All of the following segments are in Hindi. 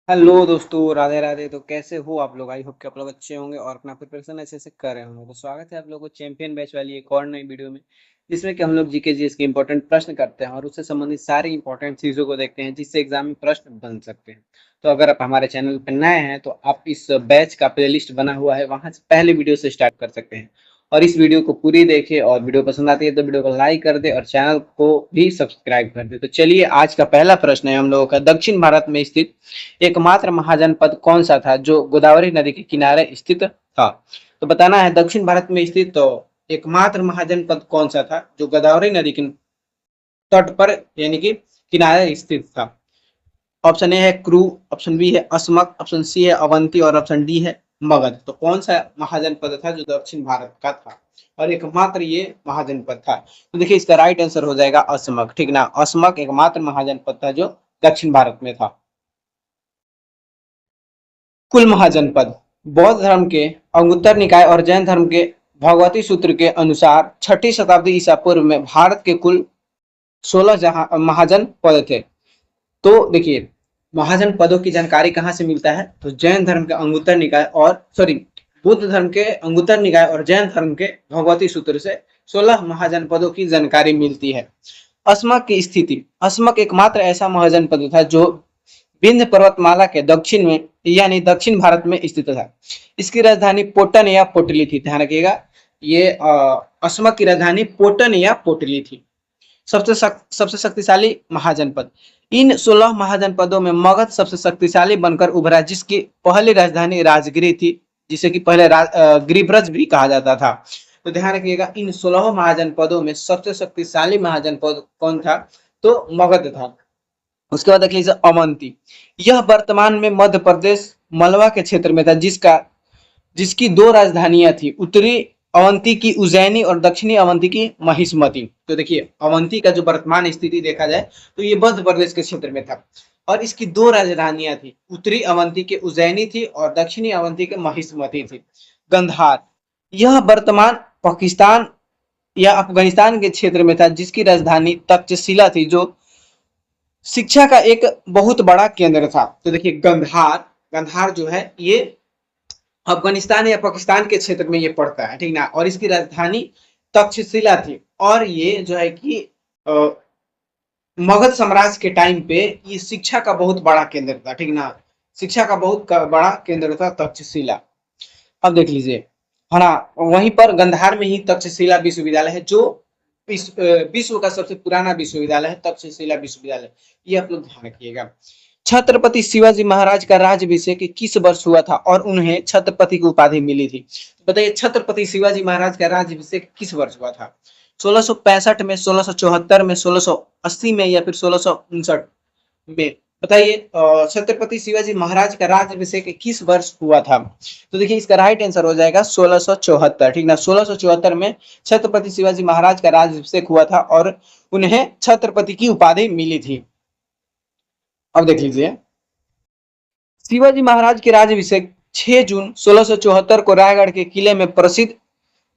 हेलो दोस्तों, राधे राधे। तो कैसे हो आप लोग? आई होप कि आप लोग अच्छे होंगे और अपना प्रिपरेशन अच्छे से कर रहे होंगे। तो स्वागत है आप लोगों को चैंपियन बैच वाली एक और नई वीडियो में, जिसमें कि हम लोग जीके जीएस के इंपॉर्टेंट प्रश्न करते हैं और उससे संबंधित सारी इंपॉर्टेंट चीजों को देखते हैं जिससे एग्जाम में प्रश्न बन सकते हैं। तो अगर आप हमारे चैनल पर नए हैं तो आप इस बैच का प्लेलिस्ट बना हुआ है, वहां से पहले वीडियो से स्टार्ट कर सकते हैं और इस वीडियो को पूरी देखें। और वीडियो पसंद आती है तो वीडियो को लाइक कर दे और चैनल को भी सब्सक्राइब कर दे। तो चलिए, आज का पहला प्रश्न है हम लोगों का, दक्षिण भारत में स्थित एकमात्र महाजनपद कौन सा था जो गोदावरी नदी के किनारे स्थित था? तो बताना है दक्षिण भारत में स्थित तो एकमात्र महाजनपद कौन सा था जो गोदावरी नदी के तट पर यानी कि किनारे स्थित था। ऑप्शन ए है क्रू, ऑप्शन बी है असमक, ऑप्शन सी है अवंती और ऑप्शन डी है मगध। तो कौन सा महाजनपद था जो दक्षिण भारत का था और एकमात्र ये महाजनपद था? तो देखिए, इसका राइट आंसर हो जाएगा असमक। ठीक ना, असमक एकमात्र महाजनपद था जो दक्षिण भारत में था। कुल महाजनपद। बौद्ध धर्म के अंगुत्तर निकाय और जैन धर्म के भगवती सूत्र के अनुसार छठी शताब्दी ईसा पूर्व में भारत के कुल 16 महाजन पद थे। तो देखिए, महाजन पदों की जानकारी कहाँ से मिलता है? तो जैन धर्म के अंगुत्तर निकाय और बुद्ध धर्म के अंगुत्तर निकाय और जैन धर्म के भगवती सूत्र से 16 महाजन पदों की जानकारी मिलती है। अस्मक की स्थिति। अस्मक एकमात्र ऐसा महाजन पद था जो विंध्य पर्वतमाला के दक्षिण में यानी दक्षिण भारत में स्थित था। इसकी राजधानी पोटन या पोटली थी। ध्यान रखिएगा, ये अस्मक की राजधानी पोटन या पोटली थी। सबसे शक्तिशाली महाजनपद। इन 16 महाजनपदों में मगध सबसे शक्तिशाली बनकर उभरा, जिसकी पहली राजधानी राजगिरी थी, जिसे कि पहले गिरिब्रज भी कहा जाता था। तो ध्यान रखिएगा, इन 16 महाजनपदों में सबसे शक्तिशाली महाजनपद कौन था? तो मगध था। उसके बाद देख लीजिए अवंती। यह वर्तमान में मध्य प्रदेश मलवा के क्षेत्र में था, जिसकी दो राजधानियां थी, उत्तरी अवंती की उज्जैनी और दक्षिणी अवंती की महिष्मती। तो देखिए, अवंती का जो वर्तमान स्थिति देखा जाए तो ये मध्य प्रदेश के क्षेत्र में था और इसकी दो राजधानियां थी, उत्तरी अवंती के उज्जैनी थी और दक्षिणी अवंती के महिष्मती थी। गंधार। यह वर्तमान पाकिस्तान या अफगानिस्तान के क्षेत्र में था, जिसकी राजधानी तक्षशिला थी, जो शिक्षा का एक बहुत बड़ा केंद्र था। तो देखिए, गंधार गंधार जो है ये अफगानिस्तान या पाकिस्तान के क्षेत्र में ये पड़ता है। ठीक ना, और इसकी राजधानी तक्षशिला थी और ये जो है कि मगध साम्राज्य के टाइम पे ये शिक्षा का बहुत बड़ा केंद्र था। ठीक ना, शिक्षा का बहुत बड़ा केंद्र था तक्षशिला। अब देख लीजिए, है ना, वहीं पर गंधार में ही तक्षशिला विश्वविद्यालय है, जो विश्व का सबसे पुराना विश्वविद्यालय है, तक्षशिला विश्वविद्यालय। ये आप लोग ध्यान रखिएगा। छत्रपति शिवाजी महाराज का राज्याभिषेक किस वर्ष हुआ था और उन्हें छत्रपति की उपाधि मिली थी? बताइए, छत्रपति शिवाजी महाराज का राज्याभिषेक किस वर्ष हुआ था? 1665 में, 1674 में, 1680 में या फिर 1659 में? बताइए, छत्रपति शिवाजी महाराज का राज्याभिषेक किस वर्ष हुआ था? तो देखिए, इसका राइट आंसर हो जाएगा 1674। ठीक ना, 1674 में छत्रपति शिवाजी महाराज का राज्याभिषेक हुआ था और उन्हें छत्रपति की उपाधि मिली थी। अब देख लीजिए, शिवाजी महाराज के राज्याभिषेक 6 जून 1674 को रायगढ़ के किले में प्रसिद्ध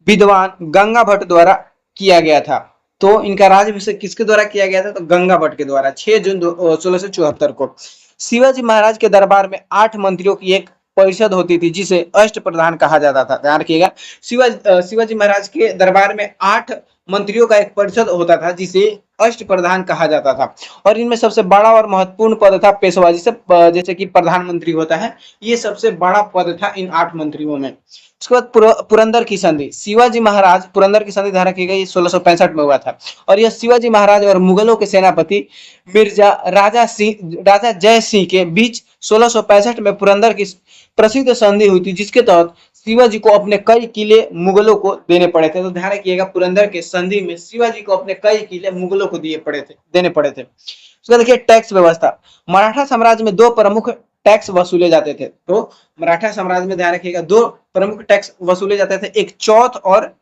विद्वान गंगा भट्ट द्वारा किया गया था। तो इनका राज्याभिषेक किसके द्वारा किया गया था? तो गंगा भट्ट के द्वारा 6 जून 1674 को। शिवाजी महाराज के दरबार में 8 मंत्रियों की एक परिषद होती थी, जिसे अष्ट प्रधान कहा जाता था। ध्यान रखिएगा, शिवाजी महाराज के दरबार में 8 मंत्रियों का एक परिषद होता था, जिसे अष्ट प्रधान कहा जाता था और इनमें सबसे बड़ा और महत्वपूर्ण पद था पेशवा, जैसे कि प्रधानमंत्री होता है, ये सबसे बड़ा पद था इन 8 मंत्रियों में। उसके बाद पुरंदर की संधि। शिवाजी महाराज पुरंदर की संधि, ध्यान रखिएगा, ये 1665 में हुआ था और यह शिवाजी महाराज और मुगलों के सेनापति मिर्जा राजा जय सिंह के बीच 1665 में पुरंदर की प्रसिद्ध संधि हुई थी, जिसके तहत शिवाजी को अपने कई किले मुगलों को देने पड़े थे। तो ध्यान रखिएगा, पुरंदर के संधि में शिवाजी को अपने कई किले मुगलों को देने पड़े थे। उसका देखिए, टैक्स व्यवस्था। मराठा साम्राज्य में 2 प्रमुख टैक्स वसूले जाते थे। तो मराठा साम्राज्य में ध्यान रखिएगा 2 प्रमुख टैक्स वसूले जाते थे, एक चौथ और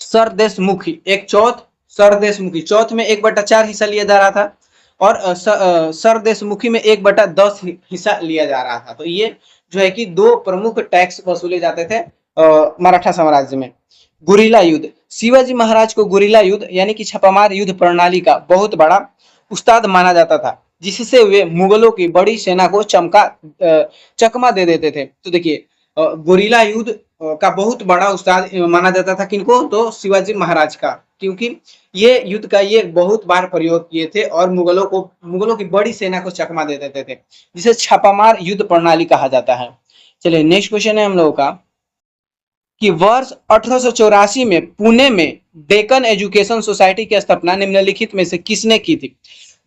सरदेशमुखी। एक चौथ, सरदेशमुखी। चौथ में 1/4 हिस्सा लिया जा रहा था और सरदेशमुखी में 1/10 हिस्सा लिया जा रहा था। तो ये जो है कि 2 प्रमुख टैक्स वसूले जाते थे मराठा साम्राज्य में। गुरिल्ला युद्ध। शिवाजी महाराज को गुरिल्ला युद्ध यानी कि छापामार युद्ध प्रणाली का बहुत बड़ा उस्ताद माना जाता था। जिससे वे मुगलों की बड़ी सेना को चकमा दे देते थे। तो देखिए गोरिल्ला युद्ध का बहुत बड़ा उस्ताद माना जाता था किनको, तो शिवाजी महाराज का, क्योंकि ये युद्ध का ये बहुत बार प्रयोग किए थे और मुगलों की बड़ी सेना को चकमा दे देते थे, जिसे छापामार युद्ध प्रणाली कहा जाता है। चलिए नेक्स्ट क्वेश्चन है हम लोगों का कि वर्ष 1884 में पुणे में डेक्कन एजुकेशन सोसाइटी की स्थापना निम्नलिखित में से किसने की थी?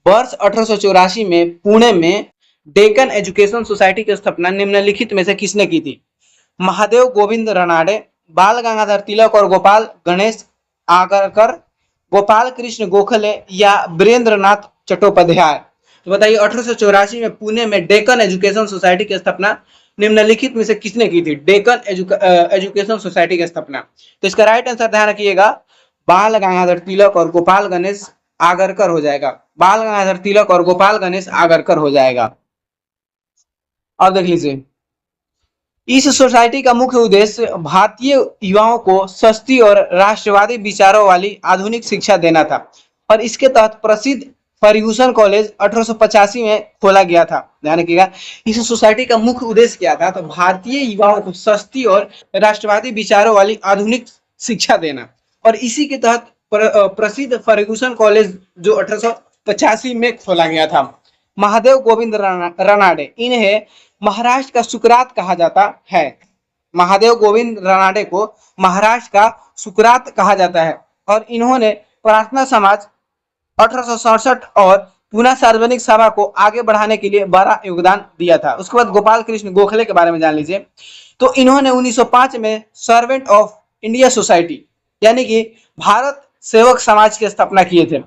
वर्ष 1884 में पुणे में डेक्कन एजुकेशन सोसाइटी की स्थापना निम्नलिखित में से किसने की थी? महादेव गोविंद रानडे, बाल गंगाधर तिलक और गोपाल गणेश आगरकर, गोपाल कृष्ण गोखले या वीरेंद्रनाथ चट्टोपाध्याय। तो बताइए 1884 में पुणे में डेक्कन एजुकेशन सोसाइटी की स्थापना निम्नलिखित में से किसने की थी? डेक्कन एजुकेशन सोसाइटी की स्थापना। तो इसका राइट आंसर ध्यान रखिएगा, बाल गंगाधर तिलक और गोपाल गणेश आगरकर हो जाएगा। बाल गंगाधर तिलक और गोपाल गणेश आगरकर हो जाएगा। अब देख लीजिए, इस सोसाइटी का मुख्य उद्देश्य भारतीय युवाओं को सस्ती और राष्ट्रवादी विचारों वाली आधुनिक शिक्षा देना था और इसके तहत प्रसिद्ध फर्ग्यूसन कॉलेज 1885 में खोला गया था। ध्यान रखिएगा, इस सोसाइटी का मुख्य उद्देश्य क्या था? तो भारतीय युवाओं को सस्ती और राष्ट्रवादी विचारों वाली आधुनिक शिक्षा देना, और इसी के तहत प्रसिद्ध फर्ग्यूसन कॉलेज जो 1885 में खोला गया था। महादेव गोविंद रानडे, इन्हें महाराष्ट्र का सुकरात कहा जाता है। महादेव गोविंद रानडे को महाराष्ट्र का सुकरात कहा जाता है और इन्होंने प्रार्थना समाज 1867 और पुनः सार्वजनिक सभा को आगे बढ़ाने के लिए बड़ा योगदान दिया था। उसके बाद गोपाल कृष्ण गोखले के बारे में जान लीजिए। तो इन्होंने 1905 में सर्वेंट ऑफ इंडिया सोसाइटी यानी कि भारत सेवक समाज की स्थापना किए थे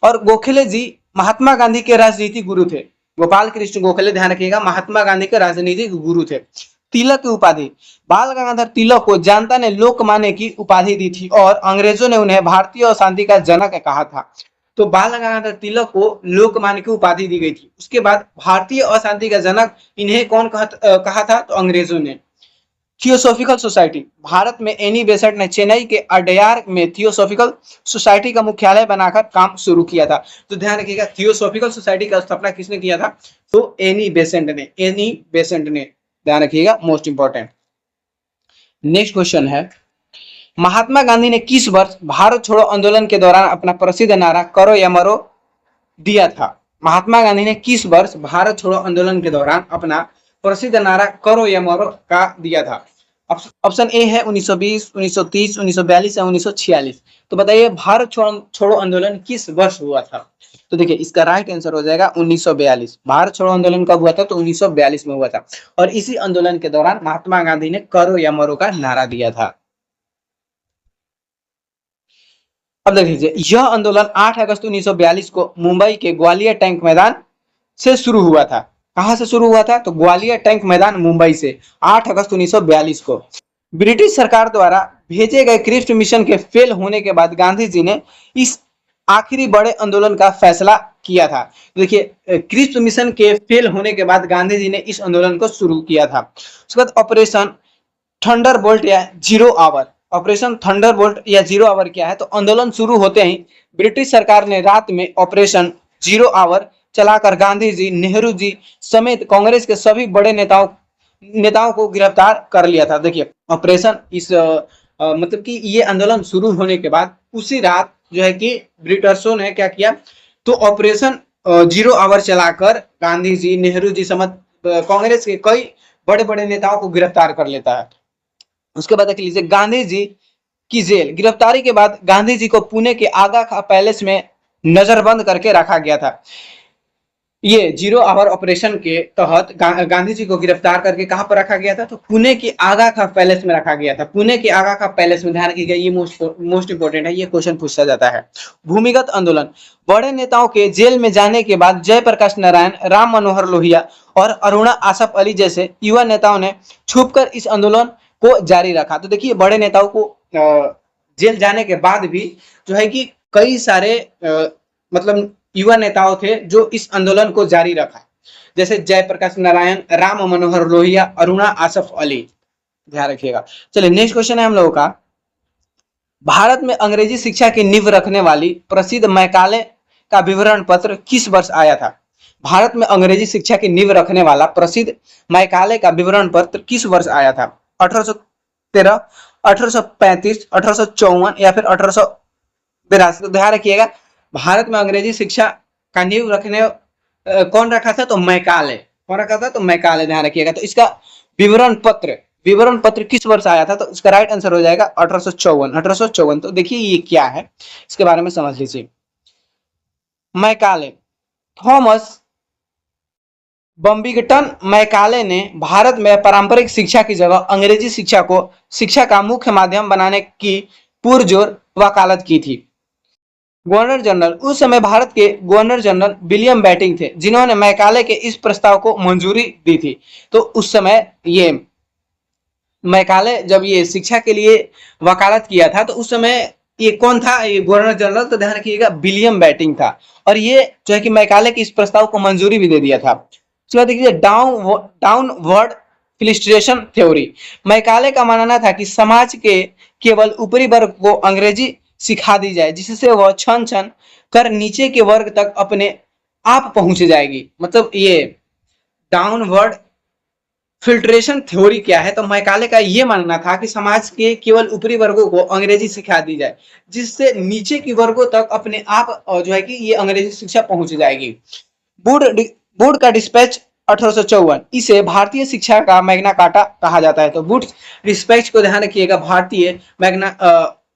और गोखले जी महात्मा गांधी के राजनीतिक गुरु थे। गोपाल कृष्ण गोखले, ध्यान रखिएगा, महात्मा गांधी के राजनीतिक गुरु थे। तिलक की उपाधि, बाल गंगाधर तिलक को जनता ने लोकमान्य की उपाधि दी थी और अंग्रेजों ने उन्हें भारतीय अशांति का जनक कहा था। तो बाल गंगाधर तिलक को लोकमान्य की उपाधि दी गई थी। उसके बाद भारतीय अशांति का जनक इन्हें कौन कहा था? तो अंग्रेजों ने। थियोसॉफिकल सोसाइटी, भारत में एनी बेसेंट ने चेन्नई के अडयार में थियोसॉफिकल सोसाइटी का मुख्यालय बनाकर काम शुरू किया था। तो ध्यान रखिएगा, थियोसॉफिकल सोसाइटी का स्थापना किसने किया था? तो एनी बेसेंट ने। ध्यान रखिएगा, मोस्ट इंपॉर्टेंट। नेक्स्ट क्वेश्चन है, महात्मा गांधी ने किस वर्ष भारत छोड़ो आंदोलन के दौरान अपना प्रसिद्ध नारा करो या मरो दिया था? महात्मा गांधी ने किस वर्ष भारत छोड़ो आंदोलन के दौरान अपना प्रसिद्ध नारा करो या मरो का दिया था? ऑप्शन ए है 1920, 1930, 1942 या 1946। तो बताइए भारत छोड़ो आंदोलन किस वर्ष हुआ था? तो देखिए इसका राइट आंसर हो जाएगा 1942। भारत छोड़ो आंदोलन कब हुआ था? तो 1942 में हुआ था और इसी आंदोलन के दौरान महात्मा गांधी ने करो या मरो का नारा दिया था। अब देख लीजिए, यह आंदोलन 8 अगस्त 1942 को मुंबई के ग्वालियर टैंक मैदान से शुरू हुआ था। कहां से शुरू हुआ था? तो ग्वालियर टैंक मैदान मुंबई से 8 अगस्त 1942 को। ब्रिटिश सरकार द्वारा भेजे गए क्रिप्स मिशन के फेल होने के बाद गांधी जी ने इस आखिरी बड़े आंदोलन का फैसला किया था। देखिए क्रिप्स मिशन के फेल होने के बाद गांधी जी ने इस आंदोलन को शुरू किया था। उसके बाद ऑपरेशन थंडरबोल्ट या जीरो आवर। ऑपरेशन थंडरबोल्ट या जीरो आवर क्या है? तो आंदोलन शुरू होते ही ब्रिटिश सरकार ने रात में ऑपरेशन जीरो आवर चलाकर गांधी जी, नेहरू जी समेत कांग्रेस के सभी बड़े नेताओं को गिरफ्तार कर लिया था। देखिए ऑपरेशन मतलब कि ये आंदोलन शुरू होने के बाद उसी रात जो है कि ब्रिटिशों ने क्या किया? तो ऑपरेशन जीरो आवर चलाकर गांधी जी, नेहरू जी समेत कांग्रेस के कई बड़े बड़े नेताओं को गिरफ्तार कर लेता है। उसके बाद देख लीजिए, गांधी जी की जेल। गिरफ्तारी के बाद गांधी जी को पुणे के आगा खां पैलेस में नजरबंद करके रखा गया था। ये जीरो आवर ऑपरेशन के तहत गांधी जी को गिरफ्तार करके कहां पर रखा गया था? तो पुणे के आगा खां पैलेस में रखा गया था। पुणे के आगा खां पैलेस में, ध्यान रखिएगा, ये मोस्ट इंपोर्टेंट है, ये क्वेश्चन पूछा जाता है। भूमिगत आंदोलन, बड़े नेताओं के जेल में जाने के बाद जयप्रकाश नारायण, राम मनोहर लोहिया और अरुणा आसफ अली जैसे युवा नेताओं ने छुपकर इस आंदोलन को जारी रखा। तो देखिए बड़े नेताओं को जेल जाने के बाद भी जो है कि कई सारे मतलब युवा नेताओं थे जो इस आंदोलन को जारी रखा, जैसे जयप्रकाश नारायण, राम मनोहर लोहिया, अरुणा आसफ अली। ध्यान रखिएगा। चलिए नेक्स्ट क्वेश्चन है हम लोगों का, भारत में अंग्रेजी शिक्षा की नींव रखने वाली प्रसिद्ध मैकाले का विवरण पत्र किस वर्ष आया था? भारत में अंग्रेजी शिक्षा की नींव रखने वाला प्रसिद्ध मैकाले का विवरण पत्र किस वर्ष आया था? 1813, 1835, 1854 या फिर 1882? तो ध्यान रखिएगा, भारत में अंग्रेजी शिक्षा का नींव रखने कौन रखा था? तो मैकाले। कौन रखा था? तो मैकाले। ध्यान रखिएगा। तो इसका विवरण पत्र किस वर्ष आया था? तो इसका राइट आंसर हो जाएगा 1854। 1854। तो देखिए ये क्या है, इसके बारे में समझ लीजिए। मैकाले, थॉमस बम्बिंगटन मैकाले ने भारत में पारंपरिक शिक्षा की जगह अंग्रेजी शिक्षा को शिक्षा का मुख्य माध्यम बनाने की पुरजोर वकालत की थी। गवर्नर जनरल, उस समय भारत के गवर्नर जनरल विलियम बेंटिंक थे, जिन्होंने मैकाले के इस प्रस्ताव को मंजूरी दी थी। तो उस समय ये मैकाले जब ये शिक्षा के लिए वकालत किया था, तो उस समय ये कौन था? ये गवर्नर जनरल, तो ध्यान रखिएगा, विलियम बेंटिंक था। और ये जो है कि मैकाले के इस प्रस्ताव को मंजूरी भी दे दिया था। उसके बाद देखिए डाउनवर्ड फिल्ट्रेशन थ्योरी। मैकाले का मानना था कि समाज के केवल ऊपरी वर्ग को अंग्रेजी सिखा दी जाए, जिससे वह छन छन कर नीचे के वर्ग तक अपने आप पहुंच जाएगी। मतलब ये डाउनवर्ड फिल्ट्रेशन थ्योरी क्या है? तो मैकाले का ये मानना था कि समाज के केवल ऊपरी वर्गों को अंग्रेजी सिखा दी जाए, जिससे नीचे की वर्गों तक अपने आप जो है कि ये अंग्रेजी शिक्षा पहुंच जाएगी। वुड का डिस्पैच 1854, इसे भारतीय शिक्षा का मैग्ना कार्टा कहा जाता है। तो वुड डिस्पैच को ध्यान रखिएगा,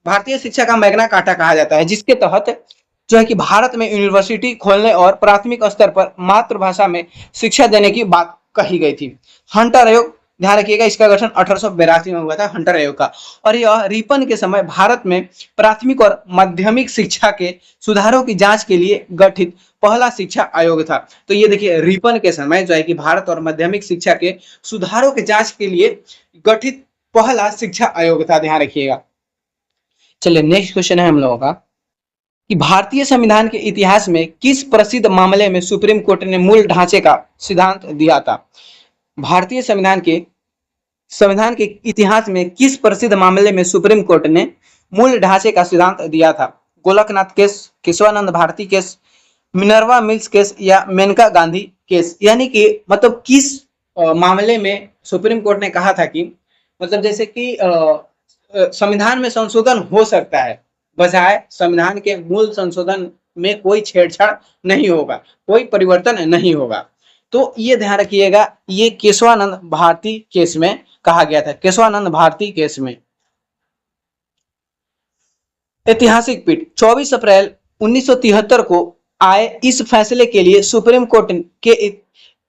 भारतीय शिक्षा का मैग्ना कार्टा कहा जाता है, जिसके तहत जो है कि भारत में यूनिवर्सिटी खोलने और प्राथमिक स्तर पर मातृभाषा में शिक्षा देने की बात कही गई थी। हंटर आयोग, ध्यान रखिएगा, इसका गठन 1882 में हुआ था, हंटर आयोग का। और यह रिपन के समय भारत में प्राथमिक और माध्यमिक शिक्षा के सुधारों की जांच के लिए गठित पहला शिक्षा आयोग था। तो ये देखिए, रिपन के समय जो है कि भारत और माध्यमिक शिक्षा के सुधारों की जांच के लिए गठित पहला शिक्षा आयोग था। ध्यान रखिएगा। चलिए नेक्स्ट क्वेश्चन है हम लोगों का कि भारतीय संविधान के इतिहास में किस प्रसिद्ध मामले में सुप्रीम कोर्ट ने मूल ढांचे का सिद्धांत दिया था? भारतीय संविधान के इतिहास में किस प्रसिद्ध मामले में सुप्रीम कोर्ट ने मूल ढांचे का सिद्धांत दिया था? Golaknath case, Keshavananda Bharati case, Minerva Mills case या मेनका गांधी केस? यानी कि मतलब किस मामले में सुप्रीम कोर्ट ने कहा था कि मतलब जैसे कि संविधान में संशोधन हो सकता है, बजाय संविधान के मूल संशोधन में कोई छेड़छाड़ नहीं होगा, कोई परिवर्तन नहीं होगा। तो ये ध्यान रखिएगा, ये केशवानंद भारती केस में कहा गया था, केशवानंद भारती केस में। ऐतिहासिक पीठ, 24 अप्रैल 1973 को आए इस फैसले के लिए सुप्रीम कोर्ट के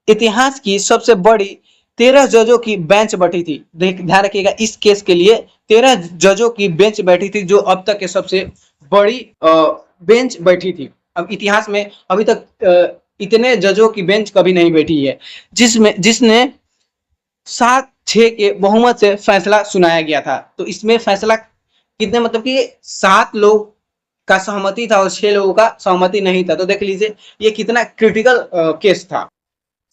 इतिहास की सबसे बड़ी 13 जजों की बेंच बैठी थी। ध्यान रखिएगा, इस केस के लिए 13 जजों की बेंच बैठी थी, जो अब तक के सबसे बड़ी बेंच बैठी थी। अब इतिहास में अभी तक इतने जजों की बेंच कभी नहीं बैठी है, जिसने 7-6 के बहुमत से फैसला सुनाया गया था। तो इसमें फैसला कितने, मतलब कि 7 लोग का सहमति था और 6 लोगों का सहमति नहीं था। तो देख लीजिए ये कितना क्रिटिकल केस था।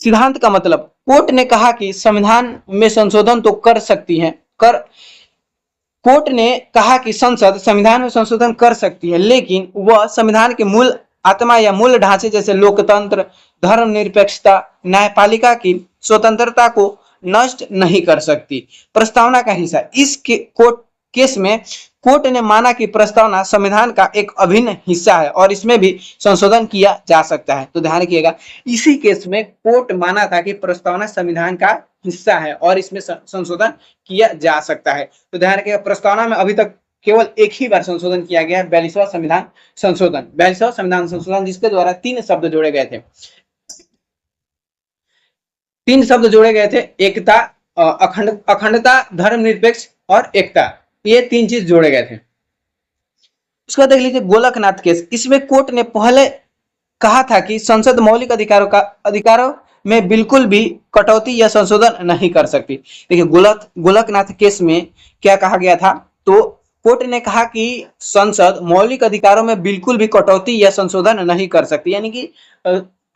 सिद्धांत का मतलब, कोर्ट ने कहा कि संविधान में संशोधन तो कर सकती है, कोर्ट ने कहा कि संसद संविधान में संशोधन कर सकती है, लेकिन वह संविधान के मूल आत्मा या मूल ढांचे जैसे लोकतंत्र, धर्मनिरपेक्षता, न्यायपालिका की स्वतंत्रता को नष्ट नहीं कर सकती। प्रस्तावना का हिस्सा, इस केस में कोर्ट ने माना कि प्रस्तावना संविधान का एक अभिन्न हिस्सा है और इसमें भी संशोधन किया जा सकता है। तो ध्यान रखिएगा, इसी केस में कोर्ट माना था कि प्रस्तावना संविधान का हिस्सा है और इसमें संशोधन किया जा सकता है। तो ध्यान रखिएगा, प्रस्तावना में अभी तक केवल एक ही बार संशोधन किया गया है, 42वां संविधान संशोधन, 42वां संविधान संशोधन, जिसके द्वारा 3 शब्द जोड़े गए थे। 3 शब्द जोड़े गए थे, एकता, अखंडता, धर्मनिरपेक्ष और एकता, ये 3 चीज जोड़े गए थे। उसका देख लीजिए गोलकनाथ केस, इसमें कोर्ट ने पहले कहा था कि संसद मौलिक अधिकारों में बिल्कुल भी कटौती या संशोधन नहीं कर सकती। देखिए गोलकनाथ केस में क्या कहा गया था? तो कोर्ट ने कहा कि संसद मौलिक अधिकारों में बिल्कुल भी कटौती या संशोधन नहीं कर सकती, यानी कि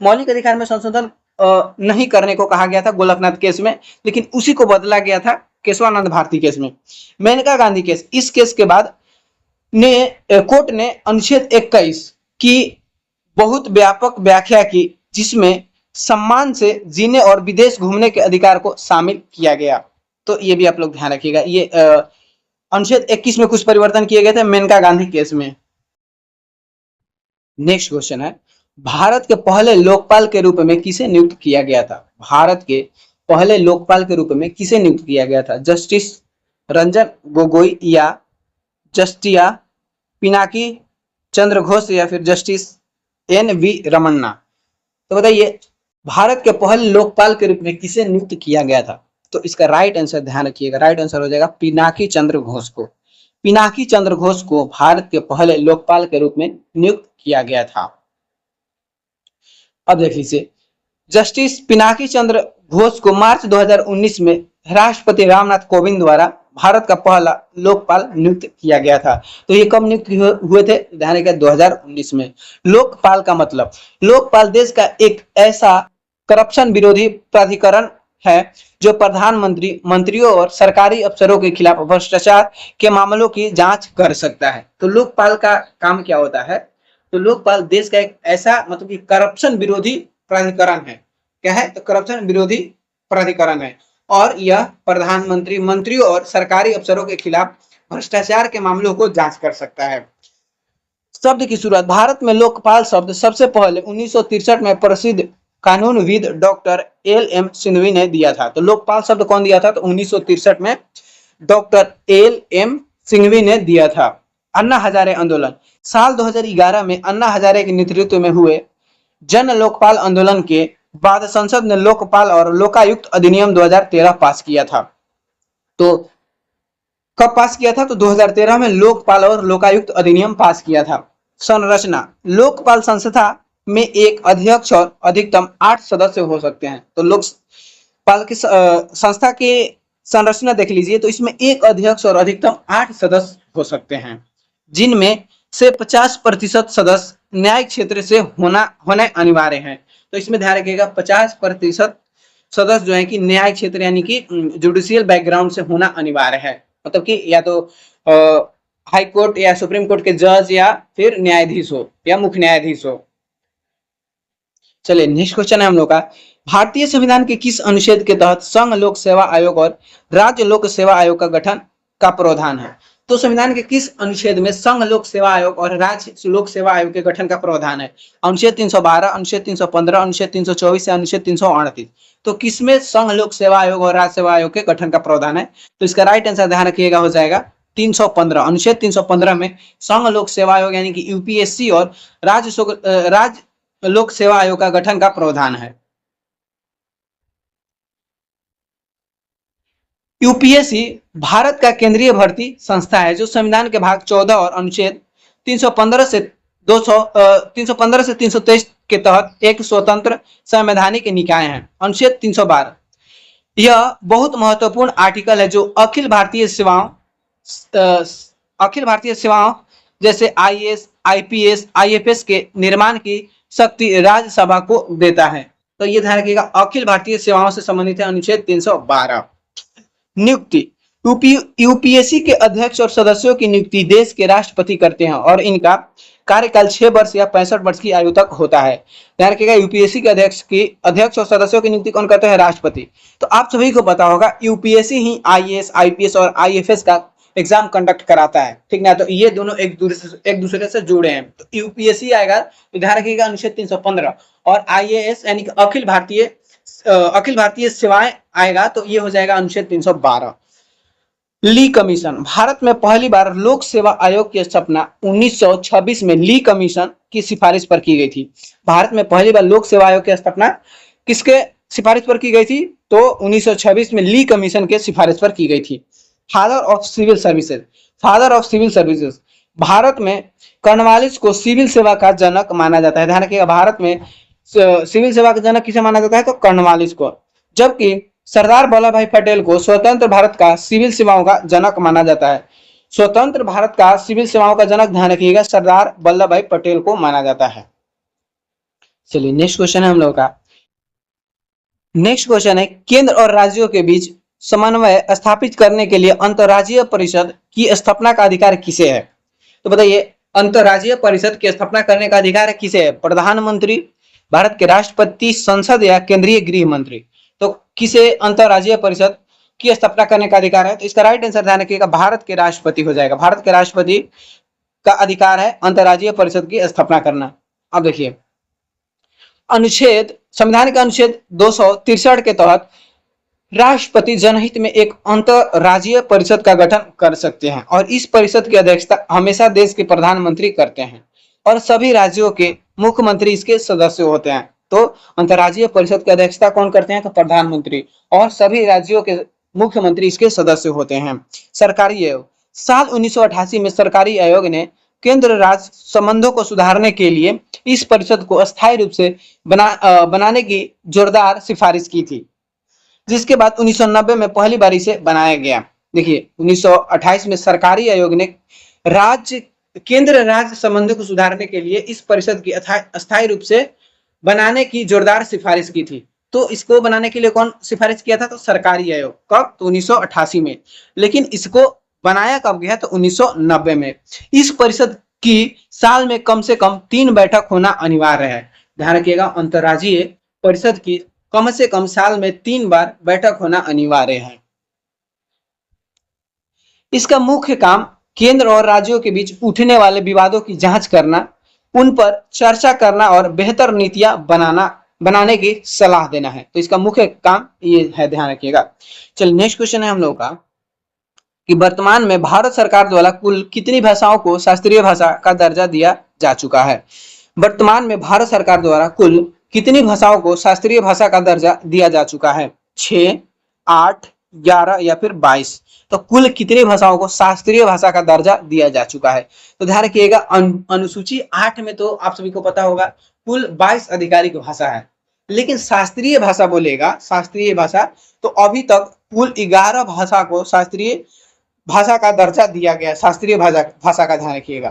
मौलिक अधिकार में संशोधन नहीं करने को कहा गया था गोलकनाथ केस में, लेकिन उसी को बदला गया था केशवानंद भारती केस में। मेनका गांधी केस, इस केस के बाद कोर्ट ने अनुच्छेद 21 की बहुत व्यापक व्याख्या की, जिसमें सम्मान से जीने और विदेश घूमने के अधिकार को शामिल किया गया। तो ये भी आप लोग ध्यान रखिएगा। ये अनुच्छेद 21 में कुछ परिवर्तन किए गए थे मेनका गांधी केस में। नेक्स्ट क्वेश्चन है, भारत के पहले लोकपाल के रूप में किसे नियुक्त किया गया था? भारत के पहले लोकपाल के रूप में किसे नियुक्त किया गया था? जस्टिस रंजन गोगोई या जस्टिया पिनाकी चंद्र घोष या फिर जस्टिस एन.वी. रमन्ना? तो बताइए भारत के पहले लोकपाल के रूप में किसे नियुक्त किया गया था? तो इसका राइट आंसर ध्यान रखिएगा, राइट आंसर हो जाएगा पिनाकी चंद्र घोष को। पिनाकी चंद्र घोष को भारत के पहले लोकपाल के रूप में नियुक्त किया गया था। अब देख लीजिए, जस्टिस पिनाकी चंद्र घोष को मार्च 2019 में राष्ट्रपति रामनाथ कोविंद द्वारा भारत का पहला लोकपाल नियुक्त किया गया था। तो ये कब नियुक्त हुए थे? ध्यान रखिएगा 2019 में। लोकपाल का मतलब, लोकपाल देश का एक ऐसा करप्शन विरोधी प्राधिकरण है जो प्रधानमंत्री, मंत्रियों और सरकारी अफसरों के खिलाफ भ्रष्टाचार के मामलों की जांच कर सकता है। तो लोकपाल का काम क्या होता है? तो लोकपाल देश का एक ऐसा मतलब कि करप्शन विरोधी प्राधिकरण है। क्या है? तो करप्शन विरोधी प्राधिकरण है और यह प्रधानमंत्री, मंत्रियों और सरकारी अफसरों के खिलाफ भ्रष्टाचार के मामलों को जांच कर सकता है। शब्द की शुरुआत, भारत में लोकपाल शब्द सबसे पहले 1963 में प्रसिद्ध कानूनविद डॉक्टर एल.एम. सिंघवी ने दिया था। तो लोकपाल शब्द कौन दिया था? तो 1963 में डॉक्टर एल.एम. सिंघवी ने दिया था। अन्ना हजारे आंदोलन, साल 2011 में अन्ना हजारे के नेतृत्व में हुए जन लोकपाल आंदोलन के बाद संसद ने लोकपाल और लोकायुक्त अधिनियम 2013 पास किया था। तो कब पास किया था? तो 2013 में लोकपाल और लोकायुक्त अधिनियम पास किया था। संरचना, लोकपाल संस्था में एक अध्यक्ष और अधिकतम 8 सदस्य हो सकते हैं। तो लोकपाल की संस्था की संरचना देख लीजिए, तो इसमें एक अध्यक्ष और अधिकतम 8 सदस्य हो सकते हैं, जिनमें से 50% सदस्य न्यायिक क्षेत्र से होना अनिवार्य है। तो इसमें ध्यान रखिएगा 50% सदस्य जो है कि न्यायिक क्षेत्र यानी कि जुडिशियल बैकग्राउंड से होना अनिवार्य है। मतलब कि या तो हाई कोर्ट या सुप्रीम कोर्ट के जज या फिर न्यायाधीश हो या मुख्य न्यायाधीश हो। चलिए नेक्स्ट क्वेश्चन है हम लोग का, भारतीय संविधान के किस अनुच्छेद के तहत संघ लोक सेवा आयोग और राज्य लोक सेवा आयोग का गठन का प्रावधान है? तो संविधान के किस अनुच्छेद में संघ लोक सेवा आयोग और राज्य लोक सेवा आयोग के गठन का प्रावधान है? अनुच्छेद 312, अनुच्छेद 315, अनुच्छेद 324 या अनुच्छेद 338? तो किसमें संघ लोक सेवा आयोग और राज्य सेवा आयोग के गठन का प्रावधान है? तो इसका राइट आंसर ध्यान रखिएगा हो जाएगा 315। अनुच्छेद 315 में संघ लोक सेवा आयोग यानी कि यूपीएससी और राज्य लोक सेवा आयोग का गठन का प्रावधान है। यूपीएससी भारत का केंद्रीय भर्ती संस्था है जो संविधान के भाग 14 और अनुच्छेद 315 से 323 के तहत एक स्वतंत्र संवैधानिक निकाय है। अनुच्छेद 312, यह बहुत महत्वपूर्ण आर्टिकल है जो अखिल भारतीय सेवाओं जैसे आईएएस, आईपीएस, आईएफएस के निर्माण की शक्ति राज्यसभा को देता है। तो ये ध्यान रखिएगा अखिल भारतीय सेवाओं से संबंधित है अनुच्छेद 312। नियुक्ति, यूपीएससी के अध्यक्ष और सदस्यों की नियुक्ति देश के राष्ट्रपति करते हैं और इनका कार्यकाल 6 वर्ष या 65 वर्ष की आयु तक होता है। ध्यान रखिएगा यूपीएससी के अध्यक्ष और सदस्यों की नियुक्ति कौन करते हैं? राष्ट्रपति। तो आप सभी को पता होगा यूपीएससी ही आईएएस, आईपीएस और आईएफएस का एग्जाम कंडक्ट कराता है, ठीक ना। तो ये दोनों एक दूसरे से जुड़े हैं। तो यूपीएससी आएगा तो ध्यान रखिएगा अनुच्छेद 315 और आईएएस यानी कि अखिल भारतीय सेवाएं आएगा तो ये हो जाएगा अनुच्छेद 312। ली कमीशन, भारत में पहली बार लोक सेवा आयोग की स्थापना 1926 में ली कमीशन की सिफारिश पर की गई थी। भारत में पहली बार लोक सेवा आयोग की स्थापना किसके सिफारिश पर की गई थी? तो 1926 में ली कमीशन के सिफारिश पर की गई थी। Father of civil services, Bharat में कॉर्नवालिस को सिविल सेवा का जनक माना जाता है। ध्यान रखिएगा भारत में सिविल सेवा का जनक किसे माना जाता है? तो कॉर्नवालिस को। जबकि सरदार वल्लभ भाई पटेल को स्वतंत्र भारत का सिविल सेवाओं का जनक माना जाता है। स्वतंत्र भारत का सिविल सेवाओं का जनक ध्यान रखिएगा सरदार वल्लभ भाई पटेल को माना जाता है। चलिए नेक्स्ट क्वेश्चन है हम लोग का, नेक्स्ट क्वेश्चन है केंद्र और राज्यों के बीच समन्वय स्थापित करने के लिए अंतर्राज्यीय परिषद की स्थापना का अधिकार किसे है? तो बताइए अंतर्राज्यीय परिषद की स्थापना करने का अधिकार किसे है? प्रधानमंत्री, भारत के राष्ट्रपति, संसद या केंद्रीय गृह मंत्री। तो किसे अंतरराज्यीय परिषद की स्थापना करने का अधिकार है? तो इसका राइट आंसर ध्यान रखिएगा, भारत के राष्ट्रपति हो जाएगा। भारत के राष्ट्रपति का अधिकार है अंतरराज्यीय परिषद की स्थापना करना। अब देखिए अनुच्छेद, संविधान के अनुच्छेद 263 के तहत राष्ट्रपति जनहित में एक अंतरराज्यीय परिषद का गठन कर सकते हैं और इस परिषद की अध्यक्षता हमेशा देश के प्रधानमंत्री करते हैं और सभी राज्यों के मुख्यमंत्री इसके सदस्य होते हैं। तो अंतरराज्यीय परिषद की अध्यक्षता कौन करते हैं? तो प्रधानमंत्री, और सभी राज्यों के मुख्यमंत्री इसके सदस्य होते हैं। सरकारी आयोग, साल 1988 में सरकारी आयोग ने केंद्र राज्य संबंधों को सुधारने के लिए इस परिषद को अस्थायी रूप से बनाने की जोरदार सिफारिश की थी, जिसके बाद 1990 में पहली बार इसे बनाया गया। देखिए 1928 में सरकारी आयोग ने केंद्र राज्य संबंधों को सुधारने के लिए इस परिषद की अस्थायी रूप से बनाने की जोरदार सिफारिश की थी। तो इसको बनाने के लिए कौन सिफारिश किया था? तो सरकारी आयोग। कब? तो 1988 में। लेकिन इसको बनाया कब गया? तो 1990 में। इस परिषद की साल में कम से कम 3 बैठक होना अनिवार्य है। ध्यान रखिएगा, अंतरराज्यीय परिषद की कम से कम साल में 3 बार बैठक होना अनिवार्य है। इसका मुख्य काम केंद्र और राज्यों के बीच उठने वाले विवादों की जांच करना, उन पर चर्चा करना और बेहतर नीतियां बनाने की सलाह देना है। तो इसका मुख्य काम ये है, ध्यान रखिएगा। चलिए नेक्स्ट क्वेश्चन है हम लोग का कि वर्तमान में भारत सरकार द्वारा कुल कितनी भाषाओं को शास्त्रीय भाषा का दर्जा दिया जा चुका है? वर्तमान में भारत सरकार द्वारा कुल कितनी भाषाओं को शास्त्रीय भाषा का दर्जा दिया जा चुका है? 6, 8, 11 या फिर 22? तो कुल कितनी भाषाओं को शास्त्रीय भाषा का दर्जा दिया जा चुका है? तो ध्यान रखिएगा, अनुसूची 8 में तो आप सभी को पता होगा कुल 22 आधिकारिक भाषा है, लेकिन शास्त्रीय भाषा बोलेगा, शास्त्रीय भाषा, तो अभी तक कुल 11 भाषा को शास्त्रीय भाषा का दर्जा दिया गया। शास्त्रीय भाषा का ध्यान रखिएगा।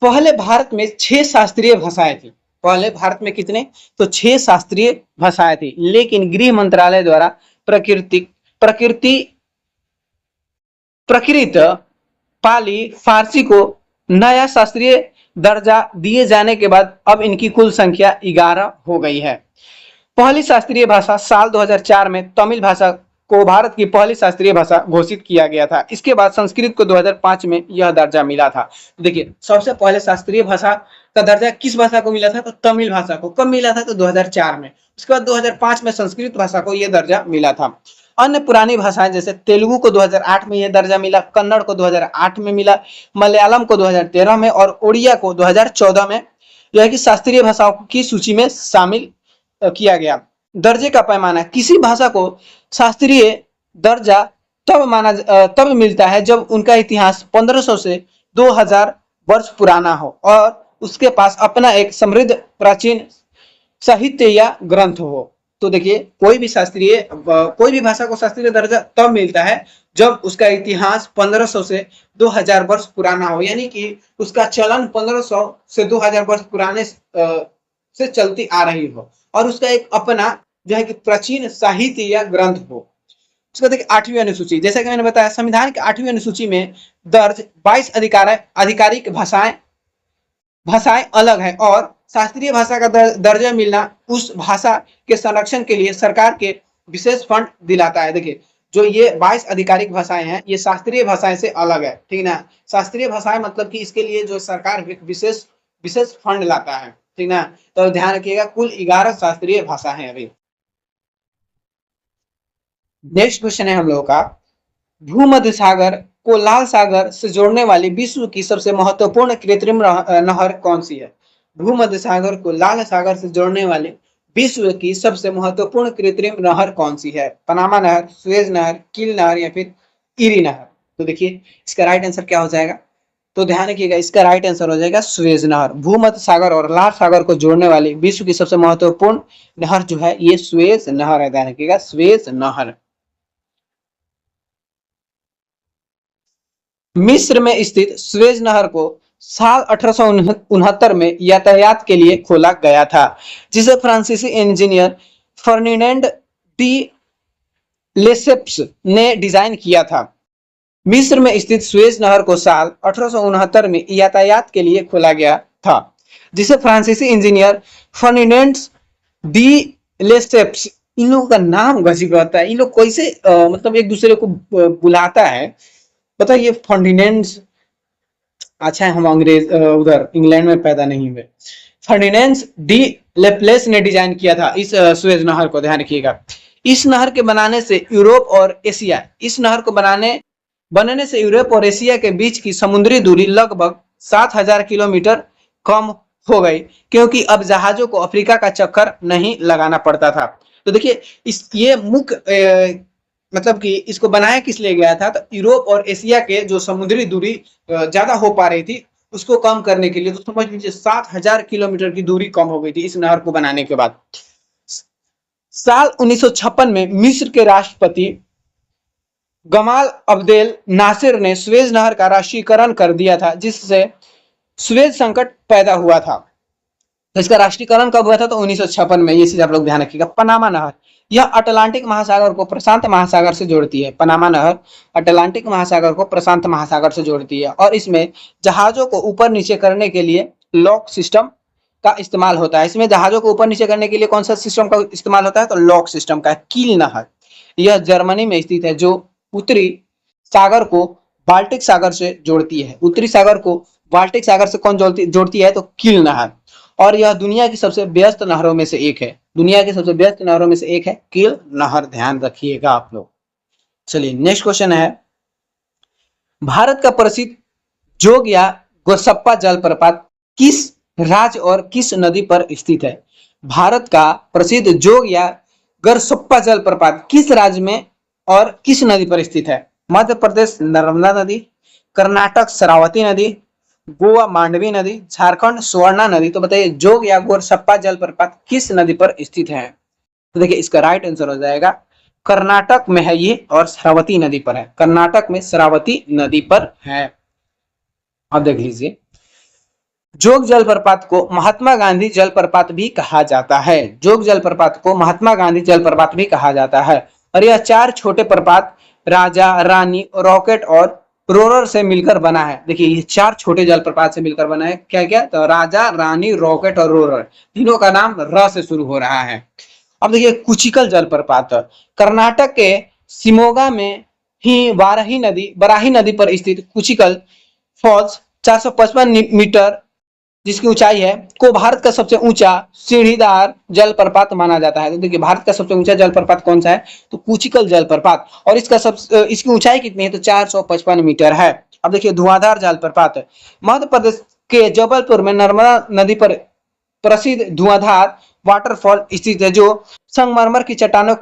पहले भारत में 6 शास्त्रीय भाषाएं थी। पहले भारत में कितने? तो 6 शास्त्रीय भाषाएं थी, लेकिन गृह मंत्रालय द्वारा प्रकृत पाली फारसी को नया शास्त्रीय दर्जा दिए जाने के बाद अब इनकी कुल संख्या 11 हो गई है। पहली शास्त्रीय भाषा साल 2004 में तमिल भाषा को भारत की पहली शास्त्रीय भाषा घोषित किया गया था। इसके बाद संस्कृत को 2005 में यह दर्जा मिला था। देखिए सबसे पहले शास्त्रीय भाषा का दर्जा किस भाषा को मिला था? तो तमिल भाषा को। कब मिला था? तो 2004 में। उसके बाद 2005 में संस्कृत भाषा को यह दर्जा मिला था। अन्य पुरानी भाषाएं जैसे तेलुगु को 2008 में यह दर्जा मिला, कन्नड़ को 2008 में मिला, मलयालम को 2013 में और ओडिया को 2014 में यह की शास्त्रीय भाषाओं की सूची में शामिल किया गया। दर्जे का पैमाना, किसी भाषा को शास्त्रीय दर्जा तब मिलता है जब उनका इतिहास 1500 से 2000 वर्ष पुराना हो और उसके पास अपना एक समृद्ध प्राचीन साहित्य या ग्रंथ हो। तो देखिए कोई भी भाषा को शास्त्रीय दर्जा तब मिलता है जब उसका इतिहास 1500 से 2000 वर्ष पुराना हो, यानी कि उसका चलन 1500 से 2000 वर्ष पुराने से चलती आ रही हो और उसका एक अपना जो है कि प्राचीन साहित्य या ग्रंथ हो। उसका देखिए 8वीं अनुसूची, जैसा कि मैंने बताया संविधान की 8वीं अनुसूची में दर्ज 22 आधिकारिक भाषाएं अलग है और शास्त्रीय भाषा का दर्जा मिलना उस भाषा के संरक्षण के लिए सरकार के विशेष फंड दिलाता है। देखिए जो ये 22 आधिकारिक भाषाएं हैं ये शास्त्रीय भाषाएं से अलग है, ठीक ना। शास्त्रीय भाषाएं मतलब कि इसके लिए जो सरकार विशेष फंड लाता है, ठीक ना। तो ध्यान रखिएगा कुल 11 शास्त्रीय भाषा है। अभी नेक्स्ट क्वेश्चन है हम लोगों का, भूमध्य सागर को लाल सागर से जोड़ने वाली विश्व की सबसे महत्वपूर्ण कृत्रिम नहर कौन सी है? भूमध्य सागर को लाल सागर से जोड़ने वाली विश्व की सबसे महत्वपूर्ण कृत्रिम नहर कौन सी है? पनामा नहर, सुएज नहर, कील नहर या फिर इरी नहर? तो देखिए इसका राइट आंसर क्या हो जाएगा? तो ध्यान रखिएगा इसका राइट आंसर हो जाएगा सुएज नहर। भूमध्य सागर और लाल सागर को जोड़ने वाली विश्व की सबसे महत्वपूर्ण नहर जो है ये सुएज नहर है। ध्यान रखिएगा सुएज नहर। मिस्र में स्थित सुएज नहर को साल 1869 में यातायात के लिए खोला गया था, जिसे फ्रांसीसी इंजीनियर फर्डिनेंड डी लेसेप्स ने डिजाइन किया था। मिस्र में स्थित सुएज नहर को साल 1869 में यातायात के लिए खोला गया था, जिसे फ्रांसीसी इंजीनियर फर्डिनेंड डी लेसेप्स, इन लोगों का नाम गजीब रहता है, इन लोग कैसे मतलब एक दूसरे को बुलाता है, बताइए। फर्डिनेंड, अच्छा है हम अंग्रेज उधर इंग्लैंड में पैदा नहीं हुए। फर्डिनेंड डी लेप्लेस ने डिजाइन किया था इस सुएज नहर को, ध्यान रखिएगा। इस नहर के बनाने से यूरोप और एशिया, इस नहर को बनने से यूरोप और एशिया के बीच की समुद्री दूरी लगभग 7,000 किलोमीटर कम हो गई, क्योंकि अब जहाजों को अफ्रीका का चक्कर नहीं लगाना पड़ता था। तो देखिए इस ये मुख्य मतलब कि इसको बनाया किस लिए गया था, तो यूरोप और एशिया के जो समुद्री दूरी ज्यादा हो पा रही थी उसको कम करने के लिए। तो समझ लीजिए 7,000 किलोमीटर की दूरी कम हो गई थी इस नहर को बनाने के बाद। साल 1956 में मिस्र के राष्ट्रपति गमाल अब्देल नासिर ने सुएज नहर का राष्ट्रीयकरण कर दिया था, जिससे सुएज संकट पैदा हुआ था। तो इसका राष्ट्रीयकरण कब हुआ था, तो 1956 में। ये चीज आप लोग ध्यान रखिएगा। पनामा नहर, यह अटलांटिक महासागर को प्रशांत महासागर से जोड़ती है। पनामा नहर अटलांटिक महासागर को प्रशांत महासागर से जोड़ती है, और इसमें जहाजों को ऊपर नीचे करने के लिए लॉक सिस्टम का इस्तेमाल होता है। इसमें जहाजों को ऊपर नीचे करने के लिए कौन सा सिस्टम का इस्तेमाल होता है, तो लॉक सिस्टम का। कील नहर, यह जर्मनी में स्थित है, जो उत्तरी सागर को बाल्टिक सागर से जोड़ती है। उत्तरी सागर को बाल्टिक सागर से कौन जोड़ती है, तो कील नहर। और यह दुनिया की सबसे व्यस्त नहरों में से एक है। दुनिया की सबसे व्यस्त नहरों में से एक है कील नहर, ध्यान रखिएगा आप लोग। चलिए नेक्स्ट क्वेश्चन है, भारत का प्रसिद्ध जोग या गोसप्पा जलप्रपात किस राज्य और किस नदी पर स्थित है। भारत का प्रसिद्ध जोग या गरसप्पा जलप्रपात किस राज्य में और किस नदी पर स्थित है। मध्य प्रदेश नर्मदा नदी, कर्नाटक शरावती नदी, गोवा मांडवी नदी, झारखंड स्वर्णा नदी। तो बताइए जोग या गोरसप्पा जलप्रपात किस नदी पर स्थित है। तो देखिए इसका राइट आंसर हो जाएगा कर्नाटक में है ये, और शरावती नदी पर है। कर्नाटक में शरावती नदी पर है। अब देख लीजिए, जोग जलप्रपात को महात्मा गांधी जलप्रपात भी कहा जाता है। जोग जलप्रपात को महात्मा गांधी जलप्रपात भी कहा जाता है, और यह 4 छोटे प्रपात राजा, रानी, रॉकेट और रोरर से मिलकर बना है। देखिए ये 4 छोटे जलप्रपात से मिलकर बना है। क्या क्या, तो राजा, रानी, रॉकेट और रोरर, तीनों का नाम र से शुरू हो रहा है। अब देखिए कुचिकल जलप्रपात कर्नाटक के शिमोगा में ही बराही नदी पर स्थित कुचिकल फॉल्स 455 मीटर जिसकी ऊंचाई है, को भारत का सबसे ऊंचा सीढ़ीदार जलप्रपात माना जाता है। तो देखिए भारत का सबसे ऊंचा जलप्रपात कौन सा है, तो कुचिकल जलप्रपात, और इसकी ऊंचाई कितनी है, तो 455 मीटर है। अब देखिए धुआंधार जलप्रपात मध्य प्रदेश के जबलपुर में नर्मदा नदी पर प्रसिद्ध धुआंधार वाटरफॉल स्थित है, जो संगमरमर की चट्टानों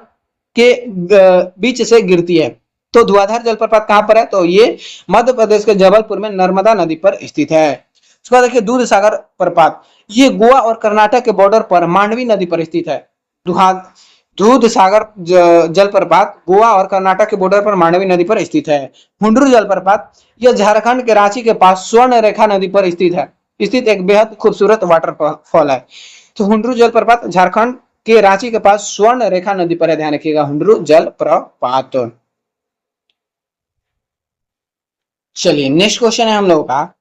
के बीच से गिरती है। तो धुआंधार जलप्रपात कहां पर है, तो ये मध्य प्रदेश के जबलपुर में नर्मदा नदी पर स्थित है। उसके बाद देखिए दूध सागर प्रपात, ये गोवा और कर्नाटक के बॉर्डर पर मांडवी नदी पर स्थित है। दूध सागर जलप्रपात गोवा और कर्नाटक के बॉर्डर पर मांडवी नदी पर स्थित है। हुंडरू जलप्रपात, यह झारखंड के रांची के पास स्वर्ण रेखा नदी पर स्थित एक बेहद खूबसूरत वाटरफॉल है। तो हुंडरू जलप्रपात झारखंड के रांची के पास स्वर्ण रेखा नदी पर है, ध्यान रखिएगा हुंडरू जलप्रपात। चलिए नेक्स्ट क्वेश्चन है हम लोगों का,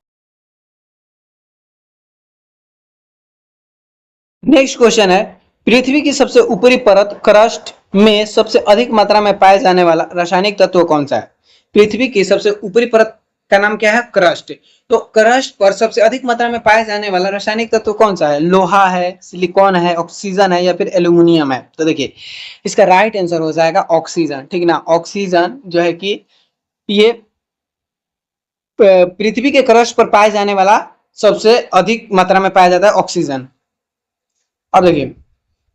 नेक्स्ट क्वेश्चन है, पृथ्वी की सबसे ऊपरी परत क्रस्ट में सबसे अधिक मात्रा में पाए जाने वाला रासायनिक तत्व कौन सा है। पृथ्वी की सबसे ऊपरी परत का नाम क्या है, क्रस्ट। तो क्रस्ट पर सबसे अधिक मात्रा में पाए जाने वाला रासायनिक तत्व कौन सा है, लोहा है, सिलिकॉन है, ऑक्सीजन है, या फिर एल्यूमिनियम है। तो देखिए इसका राइट आंसर हो जाएगा ऑक्सीजन, ठीक ना। ऑक्सीजन जो है कि ये पृथ्वी के क्रस्ट पर पाए जाने वाला सबसे अधिक मात्रा में पाया जाता है ऑक्सीजन। अब देखिए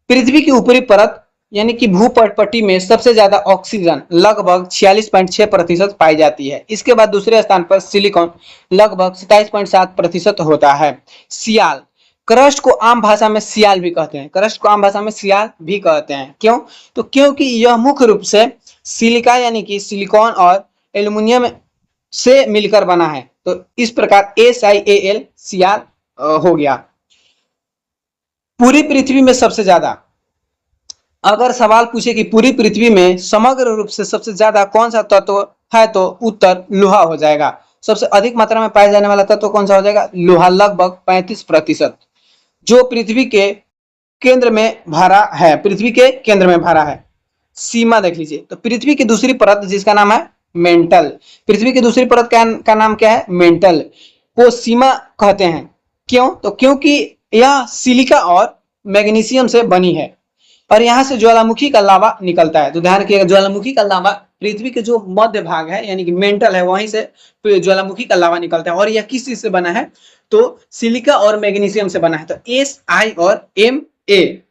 पृथ्वी की ऊपरी परत यानी कि भूपटपट्टी में सबसे ज्यादा ऑक्सीजन लगभग 46.6% पाई जाती है। इसके बाद दूसरे स्थान पर सिलिकॉन लगभग 27.7% होता है। सियाल, क्रस्ट को आम भाषा में सियाल भी कहते हैं। क्रस्ट को आम भाषा में सियाल भी कहते हैं, क्यों, तो क्योंकि यह मुख्य रूप से सिलिका यानी कि सिलिकॉन और एल्यूमिनियम से मिलकर बना है। तो इस प्रकार SiAl सियाल हो गया। पूरी पृथ्वी में सबसे ज्यादा, अगर सवाल पूछे कि पूरी पृथ्वी में समग्र रूप से सबसे ज्यादा कौन सा तत्व है तो उत्तर लोहा हो जाएगा। सबसे अधिक मात्रा में पाया जाने वाला तत्व कौन सा हो जाएगा? लोहा, लगभग 35%, जो पृथ्वी के केंद्र में भरा है, पृथ्वी के केंद्र में भरा है। सीमा देख लीजिए, तो पृथ्वी की दूसरी परत जिसका नाम है मेंटल, पृथ्वी की दूसरी परत का नाम क्या है? मेंटल, को सीमा कहते हैं। क्यों? तो क्योंकि यह सिलिका और मैग्नीशियम से बनी है और यहाँ से ज्वालामुखी का लावा निकलता है। तो ध्यान रखिएगा, ज्वालामुखी का लावा पृथ्वी के जो मध्य भाग है यानी कि मेंटल है, वहीं से ज्वालामुखी का लावा निकलता है। और यह किस चीज से बना है? तो सिलिका और मैग्नीशियम से बना है। तो एस आई और एम ए,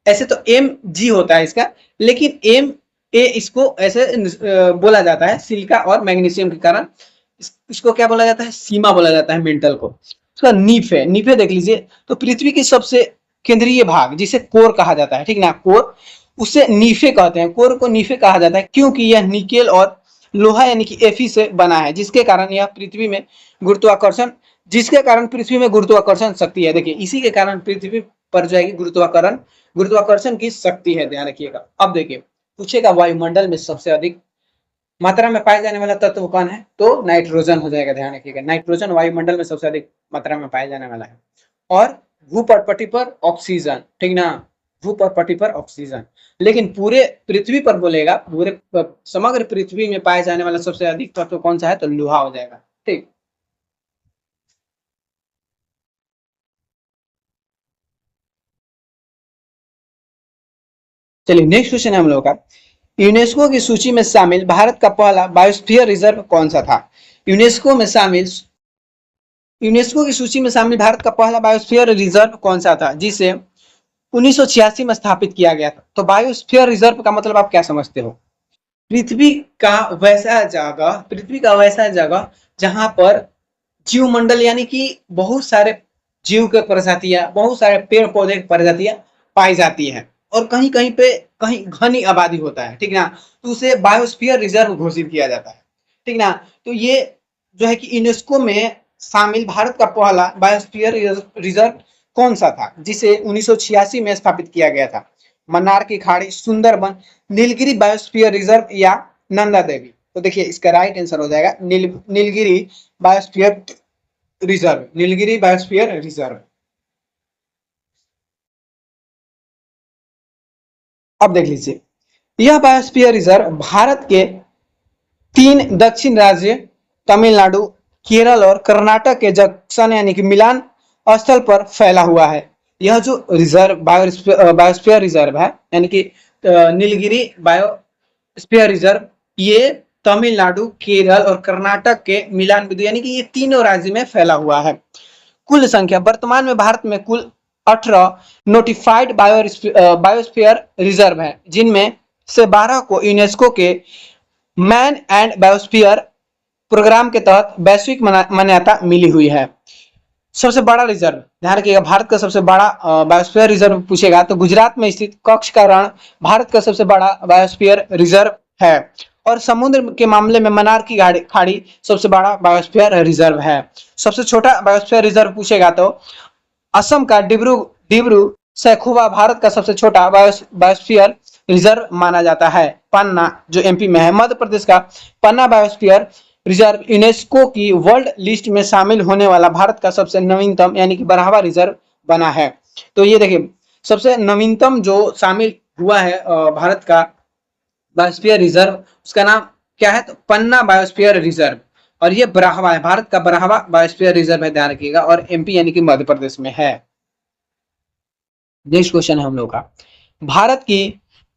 ऐसे तो एम जी होता है इसका, लेकिन एम ए इसको ऐसे बोला जाता है सिलिका और मैग्नीशियम के कारण। इसको क्या बोला जाता है? सीमा बोला जाता है मेंटल को। उसका नीफ है, नीफे देख लीजिए, तो पृथ्वी की सबसे केंद्रीय भाग जिसे कोर कहा जाता है, ठीक ना, कोर, उसे नीफे कहते हैं। कोर को नीफे कहा जाता है क्योंकि यह निकेल और लोहा यानी कि एफी से बना है, जिसके कारण यह पृथ्वी में गुरुत्वाकर्षण, जिसके कारण पृथ्वी में गुरुत्वाकर्षण शक्ति है। देखिए, इसी के कारण पृथ्वी पर जाएगी गुरुत्वाकर्षण, गुरुत्वाकर्षण की शक्ति है, ध्यान रखिएगा। अब देखिए, पूछेगा वायुमंडल में सबसे अधिक मात्रा में पाया जाने वाला तत्व कौन है? तो नाइट्रोजन हो जाएगा, ध्यान रखिएगा। नाइट्रोजन वायुमंडल में सबसे अधिक मात्रा में पाया जाने वाला है। और भूपटपटी पर ऑक्सीजन, ठीक ना, भूपटपटी पर ऑक्सीजन। लेकिन पूरे पृथ्वी पर बोलेगा, पूरे समग्र पृथ्वी में पाए जाने वाला सबसे अधिक तत्व कौन सा है? तो लोहा हो जाएगा, ठीक। चलिए नेक्स्ट क्वेश्चन है हम लोग का, यूनेस्को की सूची में शामिल भारत का पहला बायोस्फीयर रिजर्व कौन सा था? यूनेस्को में शामिल, यूनेस्को की सूची में शामिल भारत का पहला बायोस्फीयर रिजर्व कौन सा था, जिसे 1986 में स्थापित किया गया था? तो बायोस्फीयर रिजर्व का मतलब आप क्या समझते हो? पृथ्वी का वैसा जगह, पृथ्वी का वैसा जगह जहां पर जीव मंडल यानी कि बहुत सारे जीव के प्रजातियां, बहुत सारे पेड़ पौधे की प्रजातियां पाई जाती हैं और कहीं कहीं पे कहीं घनी आबादी होता है, ठीक ना, तो उसे बायोस्फीयर रिजर्व घोषित किया जाता है, ठीक ना। तो ये जो है कि यूनेस्को में शामिल भारत का पहला बायोस्फीयर रिजर्व कौन सा था, जिसे 1986 में स्थापित किया गया था? मन्नार की खाड़ी, सुंदरबन, नीलगिरी बायोस्फीयर रिजर्व या नंदा देवी? तो देखिए, इसका राइट आंसर हो जाएगा Nilgiri biosphere reserve, Nilgiri biosphere reserve. अब देख लीजिए, यह बायोस्फीयर रिजर्व भारत के 3 दक्षिण राज्य तमिलनाडु, केरल और कर्नाटक के जंक्शन यानी कि मिलान स्थल पर फैला हुआ है। यह जो रिजर्व बायोस्फीयर रिजर्व है यानी कि नीलगिरी बायोस्फीयर रिजर्व, ये तमिलनाडु, केरल और कर्नाटक के मिलान बिंदु यानी कि ये तीनों राज्य में फैला हुआ है। कुल संख्या वर्तमान में भारत में कुल 18 नोटिफाइड बायोस्फीयर रिजर्व है, जिनमें से 12 को यूनेस्को के मैन एंड बायोस्फीयर प्रोग्राम के तहत वैश्विक मान्यता मिली हुई है। सबसे बड़ा रिजर्व, ध्यान रखिएगा, भारत का सबसे बड़ा बायोस्फीयर रिजर्व पूछेगा तो गुजरात में स्थित कच्छ का रण भारत का सबसे बड़ा बायोस्फीयर रिजर्व है। और समुद्र के मामले में मन्नार की खाड़ी सबसे बड़ा बायोस्फीयर रिजर्व है। सबसे छोटा बायोस्फीयर रिजर्व पूछेगा तो असम का डिब्रू डिब्रू सैखोवा भारत का सबसे छोटा बायोस्फीयर रिजर्व माना जाता है। पन्ना जो एमपी में है, मध्य प्रदेश का पन्ना बायोस्फीयर रिजर्व यूनेस्को की वर्ल्ड लिस्ट में शामिल होने वाला भारत का सबसे नवीनतम यानी कि 12वां रिजर्व बना है। तो ये देखिए, सबसे नवीनतम जो शामिल हुआ है भारत का बायोस्फीयर रिजर्व, उसका नाम क्या है? तो पन्ना बायोस्फीयर रिजर्व, और ये 12वां है, भारत का 12वां बायोस्फीयर रिजर्व है, ध्यान रखिएगा, और एमपी यानी कि मध्य प्रदेश में है। नेक्स्ट क्वेश्चन है हम लोग का, भारत की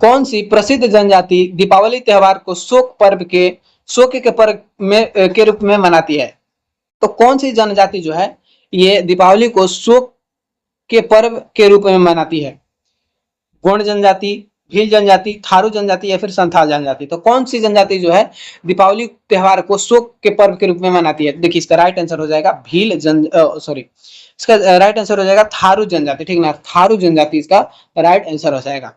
कौन सी प्रसिद्ध जनजाति दीपावली त्योहार को शोक के पर्व में के रूप में मनाती है? तो कौन सी जनजाति जो है ये दीपावली को शोक के पर्व के रूप में मनाती है? गोंड जनजाति, भील जनजाति, थारू जनजाति या फिर संथाल जनजाति? तो कौन सी जनजाति जो है दीपावली त्योहार को शोक के पर्व के रूप में मनाती है? देखिए, इसका राइट आंसर हो जाएगा इसका राइट आंसर हो जाएगा थारू जनजाति, ठीक ना, थारू जनजाति इसका राइट आंसर हो जाएगा।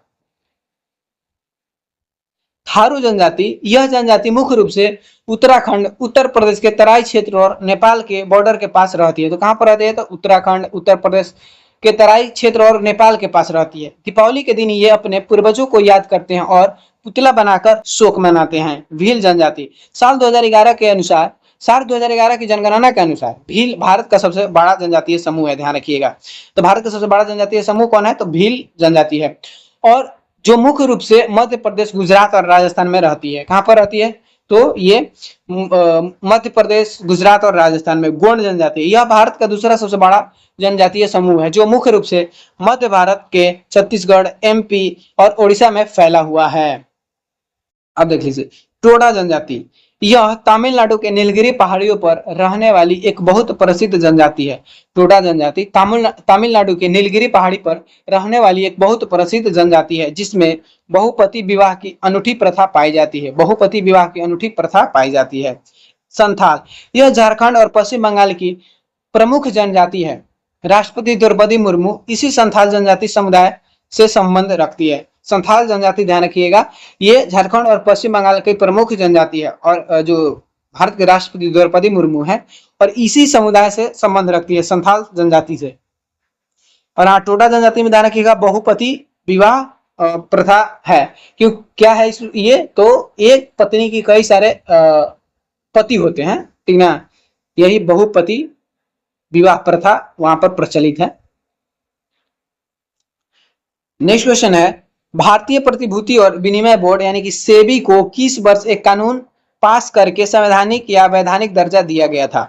थारू जनजाति, यह जनजाति मुख्य रूप से उत्तराखंड, उत्तर प्रदेश के तराई क्षेत्र और नेपाल के बॉर्डर के पास रहती है। तो कहां पर रहती है? तो उत्तराखंड, उत्तर प्रदेश के तराई क्षेत्र और नेपाल के पास रहती है। दीपावली के दिन ये अपने पूर्वजों को याद करते हैं और पुतला बनाकर शोक मनाते हैं। भील जनजाति साल 2011 के अनुसार, साल 2011 की जनगणना के अनुसार भील भारत का सबसे बड़ा जनजातीय समूह है, ध्यान रखिएगा। तो भारत का सबसे बड़ा जनजातीय समूह कौन है, तो भील जनजाति है। और जो मुख्य रूप से मध्य प्रदेश, गुजरात और राजस्थान में रहती है। कहां पर रहती है, तो ये मध्य प्रदेश, गुजरात और राजस्थान में गोंड जनजाति। यह भारत का दूसरा सबसे बड़ा जनजातीय समूह है, जो मुख्य रूप से मध्य भारत के छत्तीसगढ़, एमपी और ओडिशा में फैला हुआ है। अब देख लीजिए टोडा जनजाति, यह तमिलनाडु के नीलगिरी पहाड़ियों पर रहने वाली एक बहुत प्रसिद्ध जनजाति है। टोडा जनजाति तमिलनाडु के नीलगिरी पहाड़ी पर रहने वाली एक बहुत प्रसिद्ध जनजाति है, जिसमें बहुपति विवाह की अनूठी प्रथा पाई जाती है। बहुपति विवाह की अनूठी प्रथा पाई जाती है। संथाल, यह झारखंड और पश्चिम बंगाल की प्रमुख जनजाति है। राष्ट्रपति द्रौपदी मुर्मू इसी संथाल जनजाति समुदाय से संबंध रखती है। संथाल जनजाति ध्यान रखिएगा, ये झारखंड और पश्चिम बंगाल की प्रमुख जनजाति है और जो भारत के राष्ट्रपति द्रौपदी मुर्मू है और इसी समुदाय से संबंध रखती है, संथाल जनजाति से। और हाँ, टोडा जनजाति में ध्यान रखिएगा बहुपति विवाह प्रथा है। क्यों, क्या है ये, तो एक पत्नी की कई सारे पति होते हैं, ठीक ना, यही बहुपति विवाह प्रथा वहां पर प्रचलित है। नेक्स्ट क्वेश्चन है, भारतीय प्रतिभूति और विनिमय बोर्ड यानी कि सेबी को किस वर्ष एक कानून पास करके संवैधानिक या वैधानिक दर्जा दिया गया था।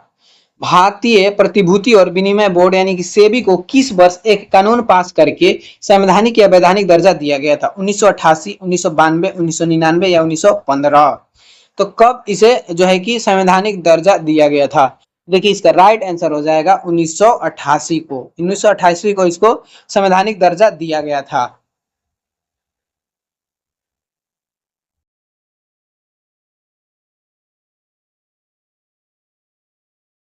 भारतीय प्रतिभूति और विनिमय बोर्ड यानी कि सेबी को किस वर्ष एक कानून पास करके संवैधानिक या वैधानिक दर्जा दिया गया था। 1988, 1992, 1999 या 1915। तो कब इसे जो है कि संवैधानिक दर्जा दिया गया था। देखिए इसका राइट आंसर हो जाएगा 1988 को। 1988 को इसको संवैधानिक दर्जा दिया गया था।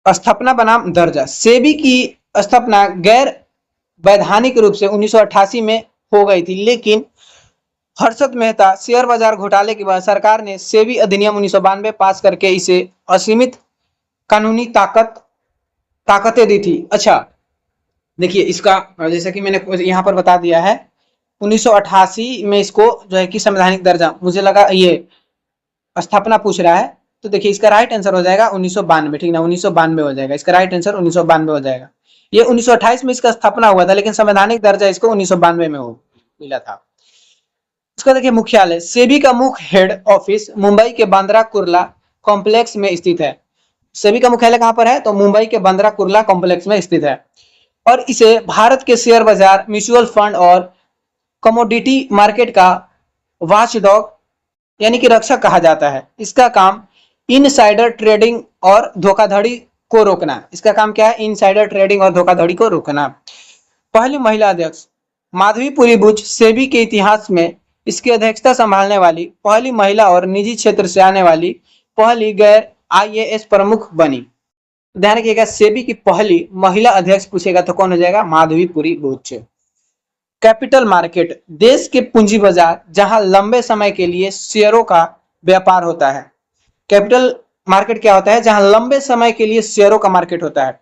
स्थापना बनाम दर्जा, सेबी की स्थापना गैर वैधानिक रूप से 1988 में हो गई थी, लेकिन हर्षद मेहता शेयर बाजार घोटाले के बाद सरकार ने सेबी अधिनियम 1992 पास करके इसे असीमित कानूनी ताकतें दी थी। अच्छा देखिए इसका जैसे कि मैंने यहाँ पर बता दिया है 1988 में इसको जो है कि संवैधानिक दर्जा, मुझे लगा ये स्थापना पूछ रहा है, तो देखिए इसका राइट आंसर हो जाएगा 1992, ठीक ना, 1992 हो जाएगा इसका राइट आंसर, 1992 हो जाएगा। ये 1928 में इसका स्थापना हुआ था, लेकिन संवैधानिक दर्जा इसको 1992 में मिला था। इसका देखिए मुख्यालय, सेबी का मुख्य हेड ऑफिस मुंबई के बांद्रा कुर्ला कॉम्प्लेक्स में स्थित है। सेबी का मुख्यालय कहां पर है, तो मुंबई के बांद्रा कुर्ला कॉम्प्लेक्स में स्थित है। और इसे भारत के शेयर बाजार, म्यूचुअल फंड और कमोडिटी मार्केट का वॉचडॉग यानी कि रक्षक कहा जाता है। इसका काम इनसाइडर ट्रेडिंग और धोखाधड़ी को रोकना। इसका काम क्या है, इनसाइडर ट्रेडिंग और धोखाधड़ी को रोकना। पहली महिला अध्यक्ष माधवीपुरी बुच सेबी के इतिहास में इसकी अध्यक्षता संभालने वाली पहली महिला और निजी क्षेत्र से आने वाली पहली गैर आईएएस प्रमुख बनी। ध्यान रखिएगा सेबी की पहली महिला अध्यक्ष पूछेगा तो कौन हो जाएगा, माधवीपुरी बुच। कैपिटल मार्केट, देश के पूंजी बाजार जहां लंबे समय के लिए शेयरों का व्यापार होता है। कैपिटल मार्केट क्या होता है, जहां लंबे समय के लिए शेयरों का मार्केट होता है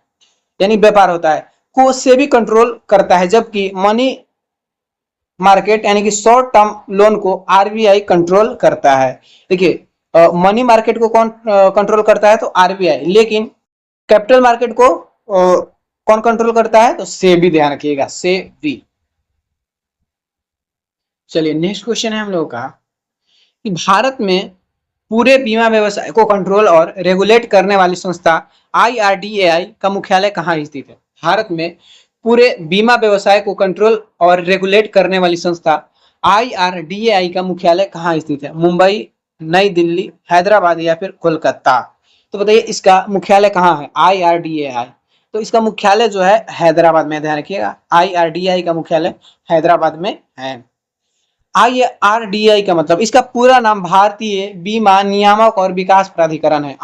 यानी व्यापार होता है, को सेबी कंट्रोल करता है, जबकि मनी मार्केट यानी कि शॉर्ट टर्म लोन को आरबीआई कंट्रोल करता है। देखिए मनी मार्केट को कौन कंट्रोल करता है, तो आरबीआई, लेकिन कैपिटल मार्केट को कौन कंट्रोल करता है, तो सेबी। ध्यान रखिएगा सेबी। चलिए नेक्स्ट क्वेश्चन है हम लोगों का कि भारत में पूरे बीमा व्यवसाय को कंट्रोल और रेगुलेट करने वाली संस्था आईआरडीएआई का मुख्यालय कहाँ स्थित है। भारत में पूरे बीमा व्यवसाय को कंट्रोल और रेगुलेट करने वाली संस्था आईआरडीएआई का मुख्यालय कहाँ स्थित है। मुंबई, नई दिल्ली, हैदराबाद या फिर कोलकाता। तो बताइए इसका मुख्यालय कहाँ है, आईआरडीएआई। तो इसका मुख्यालय जो है हैदराबाद में। ध्यान रखिएगा आईआरडीएआई का मुख्यालय हैदराबाद में है। आईआरडीआई का मतलब, इसका पूरा नाम भारतीय बीमा नियामक और विकास प्राधिकरण है।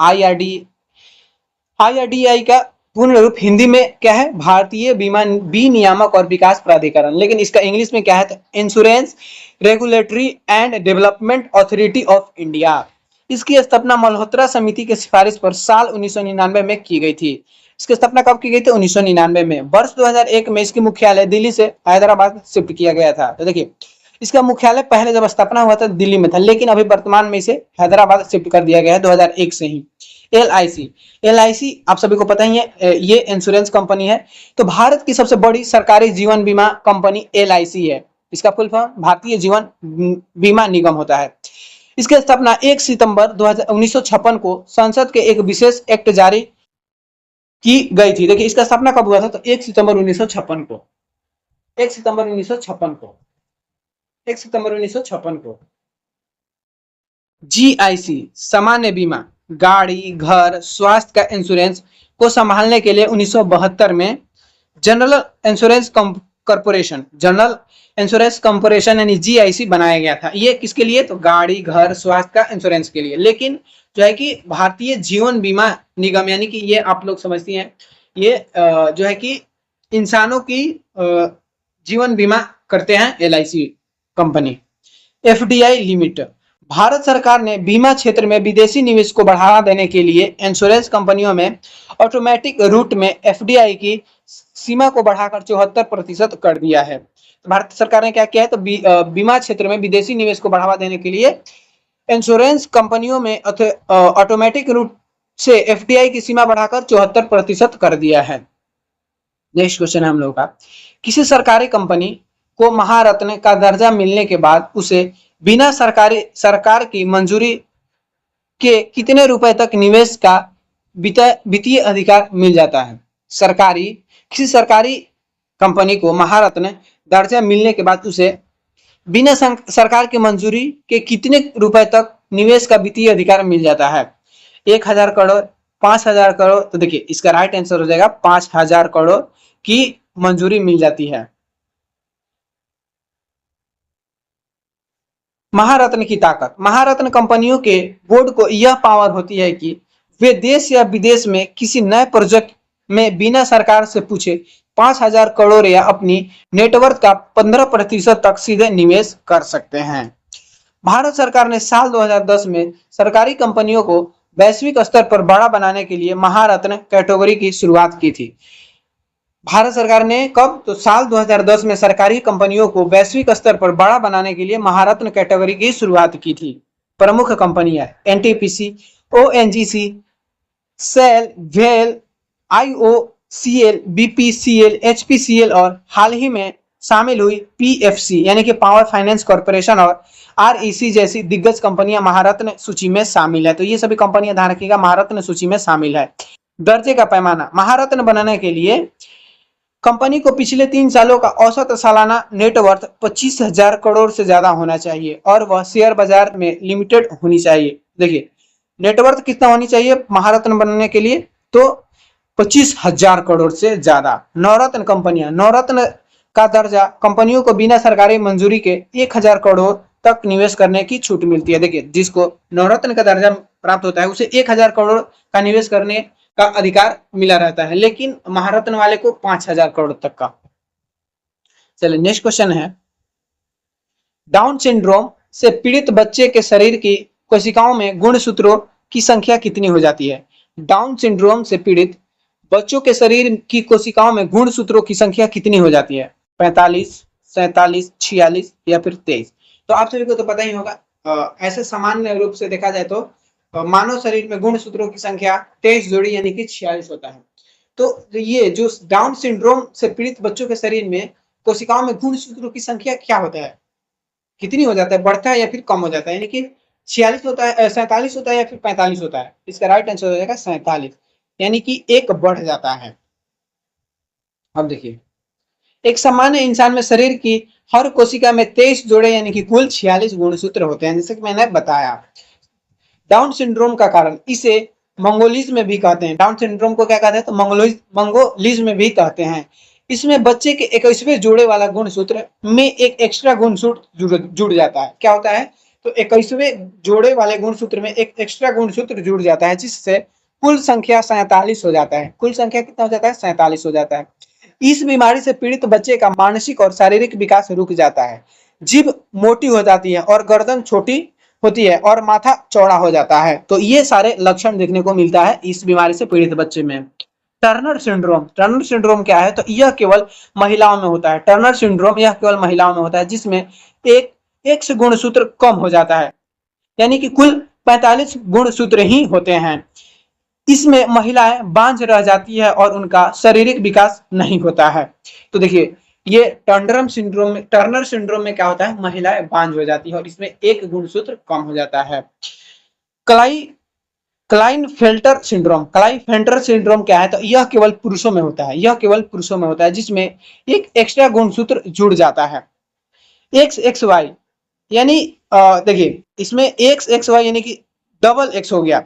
आईआरडीआई का पूर्ण रूप हिंदी में क्या है, भारतीय बीमा विनियामक और विकास प्राधिकरण, लेकिन इसका इंग्लिश में क्या है, insurance regulatory and development authority of India. इसकी स्थापना मल्होत्रा समिति के सिफारिश पर साल 1999 में की गई थी। इसकी स्थापना कब की गई थी, 1999 में। वर्ष 2001 में इसकी मुख्यालय दिल्ली से हैदराबाद शिफ्ट किया गया था। तो देखिए इसका मुख्यालय पहले जब स्थापना हुआ था दिल्ली में था, लेकिन अभी वर्तमान में इसे हैदराबाद शिफ्ट कर दिया गया है 2001 से ही। एल आई सी आप सभी को पता ही है, ये इंश्योरेंस कंपनी है। तो भारत की सबसे बड़ी सरकारी जीवन बीमा कंपनी एल है। इसका फुल फॉर्म भारतीय जीवन बीमा निगम होता है। इसकी स्थापना 1 सितंबर 1956 को संसद के एक विशेष एक्ट जारी की गई थी। देखिए इसका स्थापना कब हुआ था, तो 1 सितंबर 1956 को, 1 सितंबर 1956 को, 1 सितंबर 1956 को। जीआईसी सामान्य बीमा, गाड़ी, घर, स्वास्थ्य का इंश्योरेंस को संभालने के लिए 1972 में general insurance corporation, general insurance corporation यानी जीआईसी बनाया गया था। ये किसके लिए, तो गाड़ी, घर, स्वास्थ्य का इंश्योरेंस के लिए। लेकिन जो है कि भारतीय जीवन बीमा निगम, यानी कि ये आप लोग समझती हैं, ये जो है कि इंसानों की जीवन बीमा करते हैं LIC company. FDI limit, Bharat सरकार ने बीमा क्षेत्र में विदेशी निवेश को बढ़ावा देने के लिए इंश्योरेंस कंपनियों में ऑटोमेटिक रूट में एफडीआई की सीमा को बढ़ाकर 74% कर दिया है। भारत सरकार ने क्या किया है, तो बीमा क्षेत्र में विदेशी निवेश को बढ़ावा देने के लिए इंश्योरेंस कंपनियों में ऑटोमेटिक रूट से एफडीआई की सीमा बढ़ाकर 74% कर दिया है। नेक्स्ट क्वेश्चन है हम लोगों का, किसी सरकारी कंपनी को महारत्न का दर्जा मिलने के बाद उसे बिना सरकार की मंजूरी के कितने रुपए तक निवेश का वित्तीय अधिकार मिल जाता है। किसी सरकारी कंपनी को महारत्न दर्जा मिलने के बाद उसे बिना सरकार की मंजूरी के कितने रुपए तक निवेश का वित्तीय अधिकार मिल जाता है। 1000 करोड़, 5000 करोड़। तो देखिए इसका राइट आंसर हो जाएगा 5000 करोड़ की मंजूरी मिल जाती है। महारत्न की ताकत, महारत्न कंपनियों के बोर्ड को यह पावर होती है कि वे देश या विदेश में किसी नए प्रोजेक्ट में बिना सरकार से पूछे 5000 करोड़ या अपनी नेटवर्थ का 15% तक सीधे निवेश कर सकते हैं। भारत सरकार ने साल 2010 में सरकारी कंपनियों को वैश्विक स्तर पर बड़ा बनाने के लिए महारत्न कैटेगरी की शुरुआत की थी। भारत सरकार ने कब, तो साल 2010 में सरकारी कंपनियों को वैश्विक स्तर पर बड़ा बनाने के लिए महारत्न कैटेगरी की शुरुआत की थी। प्रमुख कंपनियां एनटीपीसी, ओएनजीसी, सेल, वेल, आईओसीएल, बीपीसीएल, एचपीसीएल और हाल ही में शामिल हुई पीएफसी यानी कि पावर फाइनेंस कॉर्पोरेशन और आरईसी जैसी दिग्गज कंपनियां महारत्न सूची में शामिल है। तो ये सभी कंपनियां ध्यान रखिएगा महारत्न सूची में शामिल है। दर्जे का पैमाना, महारत्न बनाने के लिए कंपनी को पिछले 3 सालों का औसत सालाना नेटवर्थ 25,000 करोड़ से ज्यादा होना चाहिए और वह शेयर बाजार में लिमिटेड होनी चाहिए। देखिए नेटवर्थ कितना होनी चाहिए महारत्न बनने के लिए, तो 25,000 करोड़ से ज्यादा। नवरत्न कंपनियां, नवरत्न का दर्जा कंपनियों को बिना सरकारी मंजूरी के 1000 करोड़ तक निवेश करने की छूट मिलती है। देखिए जिसको नवरत्न का दर्जा प्राप्त होता है उसे 1000 करोड़ का निवेश करने का अधिकार मिला रहता है, लेकिन महारत्न वाले को 5000 करोड़ तक का। चलिए नेक्स्ट क्वेश्चन है, डाउन सिंड्रोम से पीड़ित बच्चे के शरीर की कोशिकाओं में गुणसूत्रों की संख्या कितनी हो जाती है। डाउन सिंड्रोम से पीड़ित बच्चों के शरीर की कोशिकाओं में गुणसूत्रों की संख्या कितनी हो जाती है, 45, 47, 46 या फिर 23। तो आप सभी को तो पता ही होगा, ऐसे सामान्य रूप से देखा जाए तो मानव शरीर में गुणसूत्रों की संख्या 23 जोड़ी यानी कि 46 होता है। तो ये जो डाउन सिंड्रोम से पीड़ित बच्चों के शरीर में कोशिकाओं में गुणसूत्रों की संख्या क्या होता है, कितनी हो जाता है, बढ़ता है या फिर कम हो जाता है, यानी कि 46 होता है, 47 होता है या फिर 45 होता है। इसका राइट आंसर हो जाएगा 47, यानी कि 1 बढ़ जाता है। अब देखिए एक सामान्य इंसान में शरीर की हर कोशिका में 23 जोड़े यानी कि कुल 46 गुणसूत्र होते हैं, जैसे कि मैंने बताया। डाउन सिंड्रोम का कारण, इसे मंगोलिज्म में भी कहते हैं। डाउन सिंड्रोम को क्या कहते हैं, तो मंगोलिज्म में भी कहते हैं। इसमें बच्चे के 21वें जोड़े वाला गुणसूत्र में एक एक्स्ट्रा गुणसूत्र जुड़ जाता है। क्या होता है, तो 21वें जोड़े वाले गुणसूत्र में एक एक्स्ट्रा गुणसूत्र जुड़ जाता है, जिससे कुल संख्या 47 हो जाता है। कुल संख्या कितना हो जाता है, 47 हो जाता है। इस बीमारी से पीड़ित बच्चे का मानसिक और शारीरिक विकास रुक जाता है, जीभ मोटी हो जाती है और गर्दन छोटी होती है और माथा चौड़ा हो जाता है। तो ये सारे लक्षण देखने को मिलता है इस बीमारी से पीड़ित बच्चे में। टर्नर सिंड्रोम क्या है, तो यह केवल महिलाओं में होता है। टर्नर सिंड्रोम यह केवल महिलाओं में होता है, जिसमें एक एक्स गुणसूत्र कम हो जाता है, यानी कि कुल 45 गुणसूत्र ही होते हैं। इसमें महिलाएं बांझ रह जाती है और उनका शारीरिक विकास नहीं होता है। तो देखिए, ये टर्नर सिंड्रोम में क्या होता है, महिलाएं बांझ हो जाती है और इसमें एक गुणसूत्र कम हो जाता है। क्लाई क्लाइनफेल्टर सिंड्रोम क्या है, तो यह केवल पुरुषों में होता है, जिसमें एक एक्स्ट्रा गुणसूत्र जुड़ जाता है। एक्स एक्स वाई, यानी देखिए, इसमें एक्स एक्स वाई यानी कि डबल एक्स हो गया,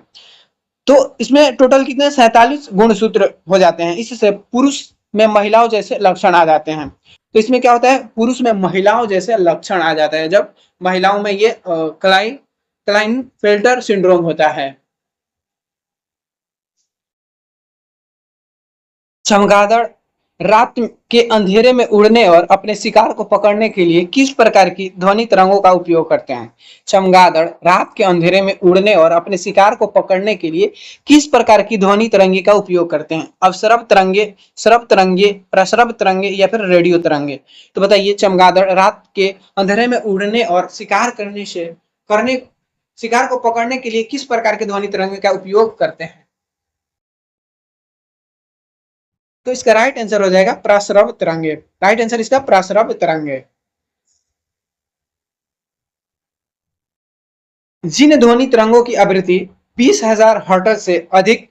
तो इसमें टोटल कितने 47 गुणसूत्र हो जाते हैं। इससे पुरुष में महिलाओं जैसे लक्षण आ जाते हैं। तो इसमें क्या होता है, पुरुष में महिलाओं जैसे लक्षण आ जाता है जब महिलाओं में ये क्लाइनफेल्टर सिंड्रोम होता है। चमगादड़ रात के अंधेरे में उड़ने और अपने शिकार को पकड़ने के लिए किस प्रकार की ध्वनि तरंगों का उपयोग करते हैं? चमगादड़ रात के अंधेरे में उड़ने और अपने शिकार को पकड़ने के लिए किस प्रकार की ध्वनि तरंगे का उपयोग करते हैं? अवस्रव तरंगे, श्रव तरंगे, प्रस्रव तरंगे या फिर रेडियो तरंगे? तो बताइए, चमगादड़ रात के अंधेरे में उड़ने और शिकार को पकड़ने के लिए किस प्रकार के ध्वनि तरंगे का उपयोग करते हैं? तो इसका राइट आंसर हो जाएगा प्रस्रव तरंगे। राइट आंसर इसका प्रस्रव तरंगे। जिन ध्वनि तरंगों की आवृत्ति 20,000 हर्ट्ज से अधिक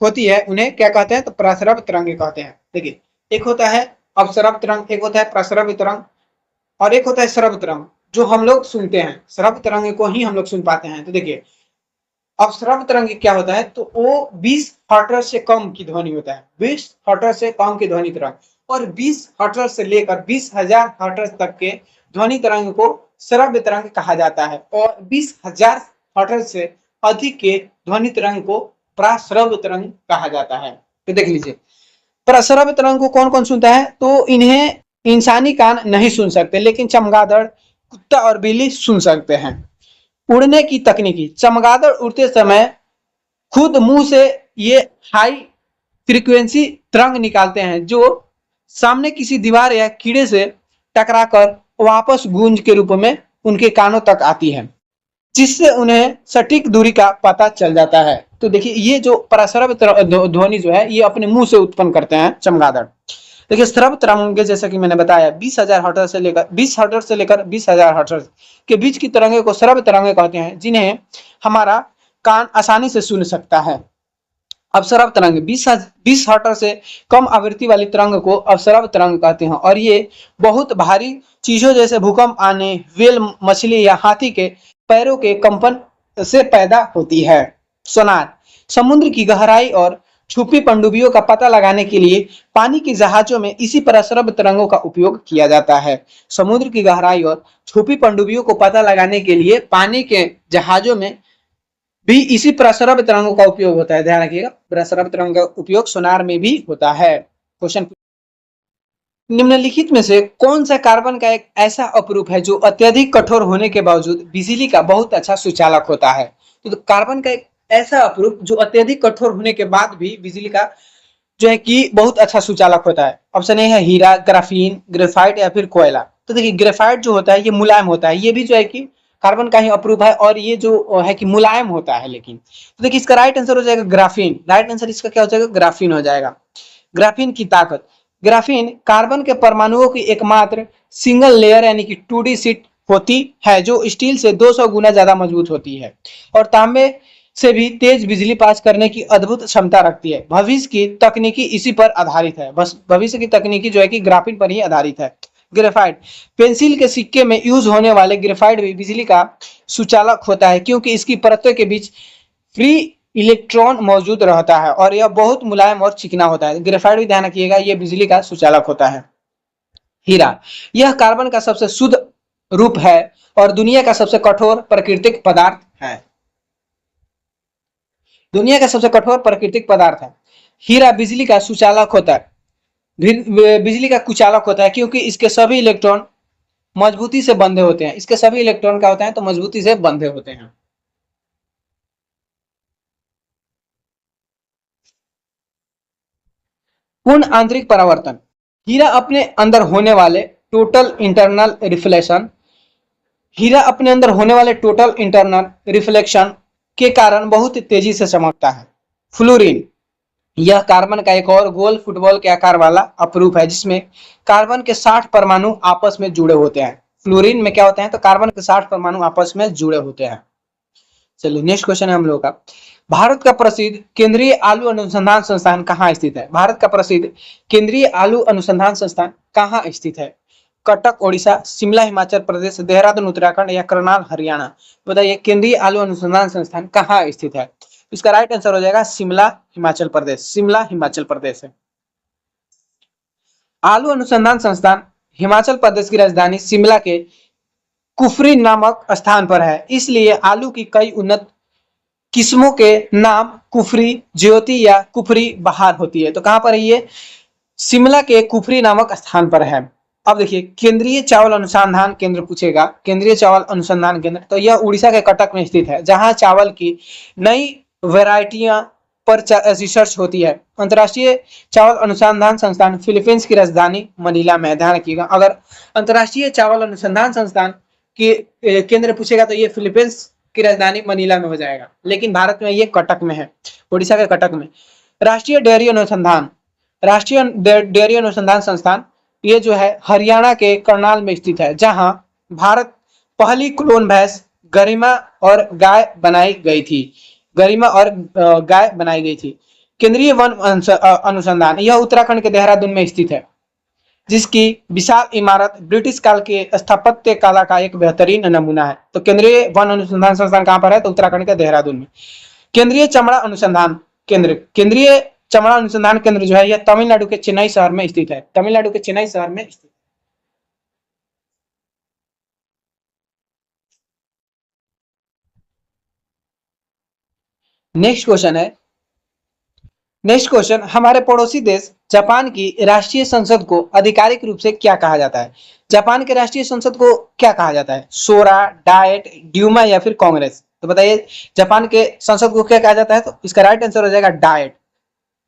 होती है उन्हें क्या कहते हैं, तो प्रस्रव तरंगे कहते हैं। देखिए, एक होता है अपस्रव तरंग, एक होता है प्रस्रव तरंग और एक होता है श्रव तरंग, जो हम लोग सुनते हैं। श्रव तरंग को ही हम लोग सुन पाते हैं। तो देखिए, अब श्रव्य तरंग क्या होता है, तो वो 20 हर्ट्ज से कम की ध्वनि होता है, 20 हर्ट्ज से कम की ध्वनि तरंग। और 20 हर्ट्ज से लेकर 20,000 हर्ट्ज तक के ध्वनि तरंग को श्रव्य तरंग कहा जाता है और 20,000 हर्ट्ज से अधिक के ध्वनि तरंग को प्रश्रव्य तरंग कहा जाता है। तो देख लीजिए, प्रश्रव्य तरंग को कौन कौन सुनता है, तो इन्हें इंसानी कान नहीं सुन सकते, लेकिन चमगादड़, कुत्ता और बिल्ली सुन सकते हैं। उड़ने की तकनीकी, चमगादड़ उड़ते समय खुद मुंह से ये हाई फ्रीक्वेंसी तरंग निकालते हैं, जो सामने किसी दीवार या कीड़े से टकराकर वापस गूंज के रूप में उनके कानों तक आती है, जिससे उन्हें सटीक दूरी का पता चल जाता है। तो देखिए, ये जो प्रस्रव ध्वनि जो है, ये अपने मुंह से उत्पन्न करते हैं चमगादड़। देखिए, श्रव तरंगे जैसा कि मैंने बताया 20,000 हर्ट्ज से लेकर 20,000 हर्ट्ज के बीच की तरंगे को श्रव तरंगे कहते हैं, जिन्हें हमारा कान आसानी से सुन सकता है। अवसरव तरंग 20 हर्ट्ज से कम आवृत्ति वाली तरंग को अवसरव तरंग कहते हैं और ये बहुत भारी चीजों जैसे भूकंप आने, व्हेल मछली या हाथी के पैरों के कंपन से पैदा होती है। सोनार, समुद्र की गहराई और छुपी पनडुब्बियों का पता लगाने के लिए पानी के जहाजों में इसी प्रस्रव तरंगों का उपयोग किया जाता है। समुद्र की गहराई और छुपी पनडुब्बियों को पता लगाने के लिए पानी के जहाजों में भी इसी प्रस्रव तरंगों का उपयोग होता है। ध्यान रखिएगा, प्रस्रव तरंग का उपयोग सोनार में भी होता है। क्वेश्चन, निम्नलिखित में से कौन सा कार्बन का एक ऐसा अपरूप है जो अत्यधिक कठोर होने के बावजूद बिजली का बहुत अच्छा सुचालक होता है? तो कार्बन का एक ऐसा अपरूप जो अत्यधिक कठोर होने के बाद भी बिजली का जो है कि बहुत अच्छा सुचालक होता है। ऑप्शन ए है हीरा, ग्राफीन, ग्रेफाइट या फिर कोयला। तो देखिए, ग्रेफाइट जो होता है ये मुलायम होता है, ये भी जो है कि कार्बन का ही अपरूप है और ये जो है कि मुलायम होता है। लेकिन तो देखिए, इसका राइट आंसर हो जाएगा ग्राफीन। राइट आंसर इसका क्या हो जाएगा, ग्राफीन हो जाएगा। ग्राफीन की ताकत, ग्राफीन कार्बन के परमाणुओं की एकमात्र सिंगल लेयर यानी कि 2D शीट होती है जो स्टील से 200 गुना ज्यादा मजबूत होती है और तांबे से भी तेज बिजली पास करने की अद्भुत क्षमता रखती है। भविष्य की तकनीकी इसी पर आधारित है। बस भविष्य की तकनीकी जो है कि ग्राफीन पर ही आधारित है। ग्रेफाइट, पेंसिल के सिक्के में यूज होने वाले ग्रेफाइट भी बिजली का सुचालक होता है क्योंकि इसकी परतों के बीच फ्री इलेक्ट्रॉन मौजूद रहता है और यह बहुत मुलायम और चिकना होता है। ग्रेफाइट भी ध्यान रखिएगा, यह बिजली का सुचालक होता है। हीरा, यह कार्बन का सबसे शुद्ध रूप है और दुनिया का सबसे कठोर प्राकृतिक पदार्थ है। दुनिया का सबसे कठोर प्राकृतिक पदार्थ है। हीरा बिजली का सुचालक होता है, बिजली का कुचालक होता है क्योंकि इसके सभी इलेक्ट्रॉन मजबूती से बंधे होते हैं। इसके सभी इलेक्ट्रॉन क्या होते हैं, तो मजबूती से बंधे होते हैं। पूर्ण आंतरिक परावर्तन, हीरा अपने अंदर होने वाले टोटल इंटरनल रिफ्लेक्शन, हीरा अपने अंदर होने वाले टोटल इंटरनल रिफ्लेक्शन के कारण बहुत तेजी से चमकता है। फ्लोरीन, यह कार्बन का एक और गोल फुटबॉल के आकार वाला अपरूप है जिसमें कार्बन के 60 परमाणु आपस में जुड़े होते हैं। फ्लोरीन में क्या होते हैं, तो कार्बन के 60 परमाणु आपस में जुड़े होते हैं। चलिए नेक्स्ट क्वेश्चन है हम लोग का, भारत का प्रसिद्ध केंद्रीय आलू अनुसंधान संस्थान कहाँ स्थित है? भारत का प्रसिद्ध केंद्रीय आलू अनुसंधान संस्थान कहाँ स्थित है? कटक ओडिशा, शिमला हिमाचल प्रदेश, देहरादून उत्तराखंड या करनाल हरियाणा? बताइए केंद्रीय आलू अनुसंधान संस्थान कहाँ स्थित है? इसका राइट आंसर हो जाएगा शिमला हिमाचल प्रदेश, शिमला हिमाचल प्रदेश है। आलू अनुसंधान संस्थान हिमाचल प्रदेश की राजधानी शिमला के कुफरी नामक स्थान पर है, इसलिए आलू की कई उन्नत किस्मों के नाम कुफरी, ज्योति या कुफरी बहार होती है। तो कहां पर है ये? शिमला के कुफरी नामक स्थान पर है। अब देखिए केंद्रीय चावल अनुसंधान केंद्र पूछेगा, केंद्रीय चावल अनुसंधान केंद्र, तो यह उड़ीसा के कटक में स्थित है जहां चावल की नई वैरायटियां पर रिसर्च होती है। अंतर्राष्ट्रीय चावल अनुसंधान संस्थान फिलीपींस की राजधानी मनीला में, ध्यान रखिएगा। अगर अंतर्राष्ट्रीय चावल अनुसंधान संस्थान के केंद्र पूछेगा तो ये फिलीपींस की राजधानी मनीला में हो जाएगा, लेकिन भारत में ये कटक में है, उड़ीसा के कटक में। राष्ट्रीय डेयरी अनुसंधान, राष्ट्रीय डेयरी अनुसंधान संस्थान ये जो है हरियाणा के करनाल में स्थित है जहां भारत पहली क्लोन भैंस गरिमा और गाय बनाई गई थी, गरिमा और गाय बनाई गई थी। केंद्रीय वन अनुसंधान यह उत्तराखंड के देहरादून में स्थित है जिसकी विशाल इमारत ब्रिटिश काल के स्थापत्य कला का एक बेहतरीन नमूना है। तो केंद्रीय वन अनुसंधान संस्थान कहां पर है? तो उत्तराखंड के देहरादून में। केंद्रीय चमड़ा अनुसंधान केंद्र, केंद्रीय चमड़ा अनुसंधान केंद्र जो है यह तमिलनाडु के चेन्नई शहर में स्थित है, तमिलनाडु के चेन्नई शहर में स्थित। नेक्स्ट क्वेश्चन है, नेक्स्ट क्वेश्चन, हमारे पड़ोसी देश जापान की राष्ट्रीय संसद को आधिकारिक रूप से क्या कहा जाता है? जापान के राष्ट्रीय संसद को क्या कहा जाता है? सोरा, डाइट, ड्यूमा या फिर कांग्रेस? तो बताइए जापान के संसद को क्या कहा जाता है? तो इसका राइट आंसर हो जाएगा डाइट,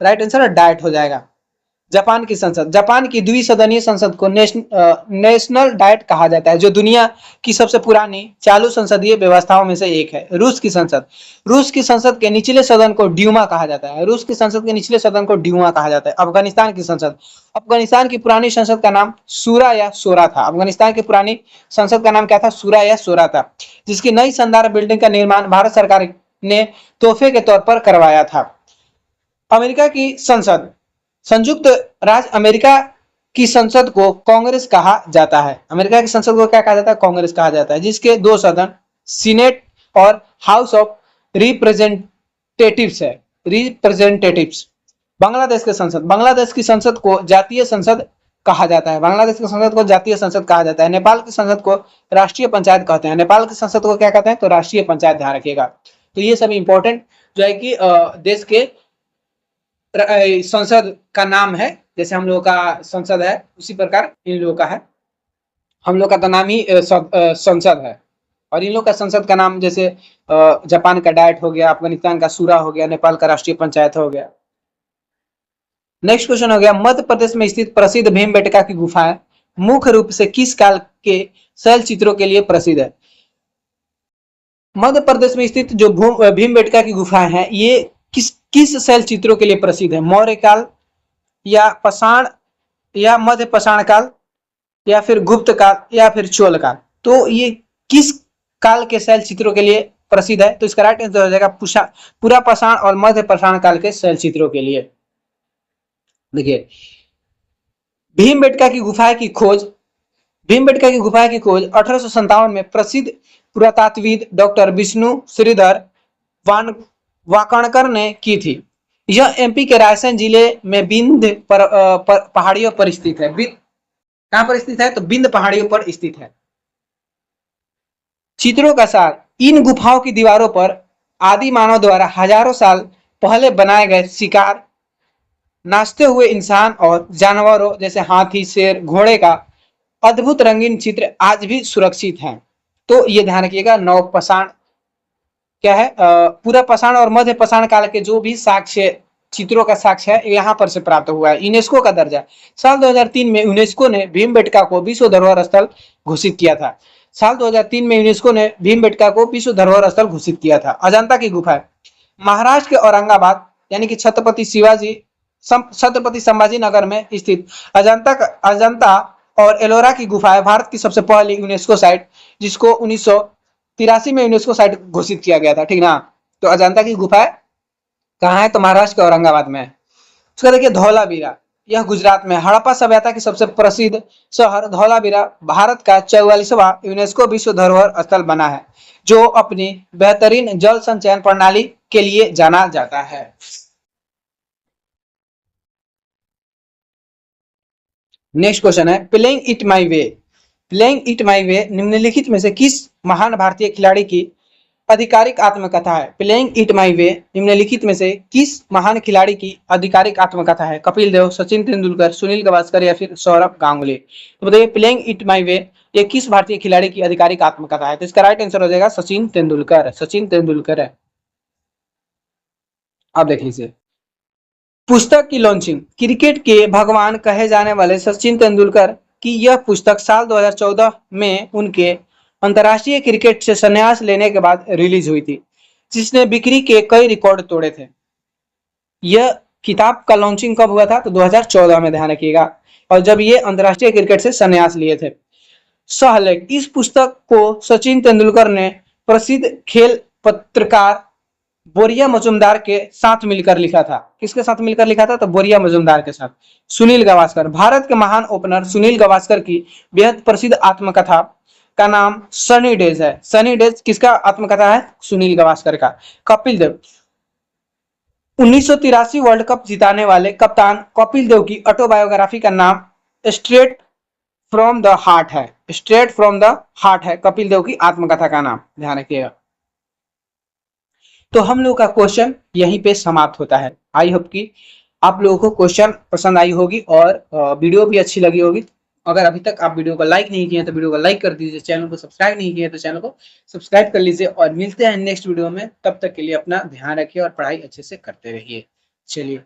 राइट आंसर डाइट हो जाएगा। जापान की संसद, जापान की द्विसदनीय संसद को नेशनल डाइट कहा जाता है जो दुनिया की सबसे पुरानी चालू संसदीय व्यवस्थाओं में से एक है। रूस की संसद, रूस की संसद के निचले सदन को ड्यूमा कहा जाता है, रूस की संसद के निचले सदन को ड्यूमा कहा जाता है। अफगानिस्तान की संसद, अफगानिस्तान की पुरानी संसद का नाम सूरा या सोरा था, अफगानिस्तान की पुरानी संसद का नाम क्या था? सूरा या सोरा था, जिसकी नई शानदार बिल्डिंग का निर्माण भारत सरकार ने तोहफे के तौर पर करवाया था। अमेरिका की संसद, संयुक्त राज्य अमेरिका की संसद को कांग्रेस कहा जाता है, अमेरिका की संसद को क्या कहा जाता है? कांग्रेस कहा जाता है, जिसके दो सदन सीनेट और हाउस ऑफ रिप्रेजेंटेटिव्स है, रिप्रेजेंटेटिव्स। बांग्लादेश के संसद, बांग्लादेश की संसद को जातीय संसद कहा जाता है, बांग्लादेश की संसद को जातीय संसद कहा जाता है। नेपाल की संसद को राष्ट्रीय पंचायत कहते हैं, नेपाल की संसद को क्या कहते हैं? तो राष्ट्रीय पंचायत, ध्यान रखिएगा। तो ये सभी इंपॉर्टेंट जो है कि देश के संसद का नाम है, जैसे हम लोगों का संसद है उसी प्रकार इन लोगों का है, हम लोग का तो नाम ही संसद है, और इन लोग का संसद का नाम जैसे जापान का डाइट हो गया, अफगानिस्तान का सूरा हो गया, नेपाल का राष्ट्रीय पंचायत हो गया। नेक्स्ट क्वेश्चन हो गया, मध्य प्रदेश में स्थित प्रसिद्ध भीमबेटका की गुफाएं मुख्य रूप से किस काल के शैल चित्रों के लिए प्रसिद्ध है? मध्य प्रदेश में स्थित जो भीमबेटका की गुफाएं हैं ये किस शैल चित्रों के लिए प्रसिद्ध है? मौर्य काल या पाषाण या मध्य पाषाण काल या फिर गुप्त काल या फिर चोल काल? तो ये किस काल के शैल चित्रों के लिए प्रसिद्ध है? तो इसका राइट आंसर हो जाएगा पूरा पाषाण और मध्य पाषाण काल के शैल चित्रों के लिए। देखिए भीमबेटका की गुफाएं की खोज, भीमबेटका की गुफाएं की खोज 1857 में प्रसिद्ध पुरातत्वविद डॉक्टर विष्णु श्रीधर वाकणकर ने की थी। यह एमपी के रायसेन जिले में बिंद पहाड़ियों पर स्थित है। कहां पर स्थित है? तो बिंद पहाड़ियों पर स्थित है। चित्रों का सार, इन गुफाओं की दीवारों पर आदि मानव द्वारा हजारों साल पहले बनाए गए शिकार, नाचते हुए इंसान और जानवरों जैसे हाथी, शेर, घोड़े का अद्भुत रंगीन चित्र आज भी सुरक्षित हैं। तो ये ध्यान रखिएगा, नवपाषाण क्या है, पूरा पाषाण और मध्य पाषाण काल के जो भी साक्ष्य चित्रों का साक्ष्य है, यहाँ पर से प्राप्त हुआ है। यूनेस्को का दर्जा, साल 2003 में यूनेस्को ने भीमबेटका को विश्व धरोहर स्थल घोषित किया था। साल 2003 में यूनेस्को ने भीमबेटका को विश्व धरोहर स्थल घोषित किया था। अजंता की गुफा, महाराष्ट्र के औरंगाबाद यानी कि छत्रपति संभाजी नगर में स्थित अजंता और एलोरा की गुफाएं भारत की सबसे पहली यूनेस्को साइट, जिसको 1983 में यूनेस्को साइट घोषित किया गया था, ठीक ना। तो अजंता की गुफाएं कहाँ है, तो महाराष्ट्र के औरंगाबाद में है। उसका देखिए धौलावीरा, यह गुजरात में। हड़प्पा सभ्यता की सबसे प्रसिद्ध शहर धौलावीरा भारत का 44वां यूनेस्को विश्व धरोहर स्थल बना है, जो अपनी बेहतरीन जल संचयन प्रणाली के लिए जाना जाता है। नेक्स्ट क्वेश्चन है playing it my way. Playing it my way निम्नलिखित में से किस महान भारतीय खिलाड़ी की आधिकारिक आत्मकथा है? प्लेइंग इट माई वे निम्नलिखित में से किस महान खिलाड़ी की आधिकारिक आत्मकथा है? कपिल देव, सचिन तेंदुलकर, सुनील गावस्कर या फिर सौरभ गांगुली। तो बताइए प्लेइंग इट माई वे ये किस भारतीय खिलाड़ी की आधिकारिक आत्मकथा है? तो इसका राइट आंसर हो जाएगा सचिन तेंदुलकर। सचिन तेंदुलकर है। आप देख लीजिए पुस्तक की लॉन्चिंग। क्रिकेट के भगवान कहे जाने वाले सचिन तेंदुलकर की यह पुस्तक साल 2014 में उनके अंतर्राष्ट्रीय क्रिकेट से संन्यास लेने के बाद रिलीज हुई थी, जिसने बिक्री के कई रिकॉर्ड तोड़े थे। यह किताब का लॉन्चिंग कब हुआ था? तो 2014 में, ध्यान रखिएगा, और जब ये अंतर्राष्ट्रीय क्रिकेट से संन्यास लिए थे। सहलेख, इस पुस्तक को सचिन तेंदुलकर ने प्रसिद्ध खेल पत्रकार बोरिया मजुमदार के साथ मिलकर लिखा था। किसके साथ मिलकर लिखा था? तो बोरिया मजुमदार के साथ। सुनील गावस्कर, भारत के महान ओपनर सुनील गावस्कर की बेहद प्रसिद्ध आत्मकथा का नाम सनी डेज है। सनी डेज किसका आत्मकथा है? सुनील गावस्कर का। कपिल देव, 1983 वर्ल्ड कप जिताने वाले कप्तान कपिल देव की ऑटोबायोग्राफी का नाम स्ट्रेट फ्रॉम द हार्ट है। स्ट्रेट फ्रॉम द हार्ट है कपिल देव की आत्मकथा का नाम, ध्यान रखिएगा। तो हम लोग का क्वेश्चन यहीं पे समाप्त होता है। आई होप कि आप लोगों को क्वेश्चन पसंद आई होगी और वीडियो भी अच्छी लगी होगी। अगर अभी तक आप वीडियो को लाइक नहीं किए तो वीडियो को लाइक कर दीजिए, चैनल को सब्सक्राइब नहीं किए तो चैनल को सब्सक्राइब कर लीजिए, और मिलते हैं नेक्स्ट वीडियो में। तब तक के लिए अपना ध्यान रखिए और पढ़ाई अच्छे से करते रहिए। चलिए।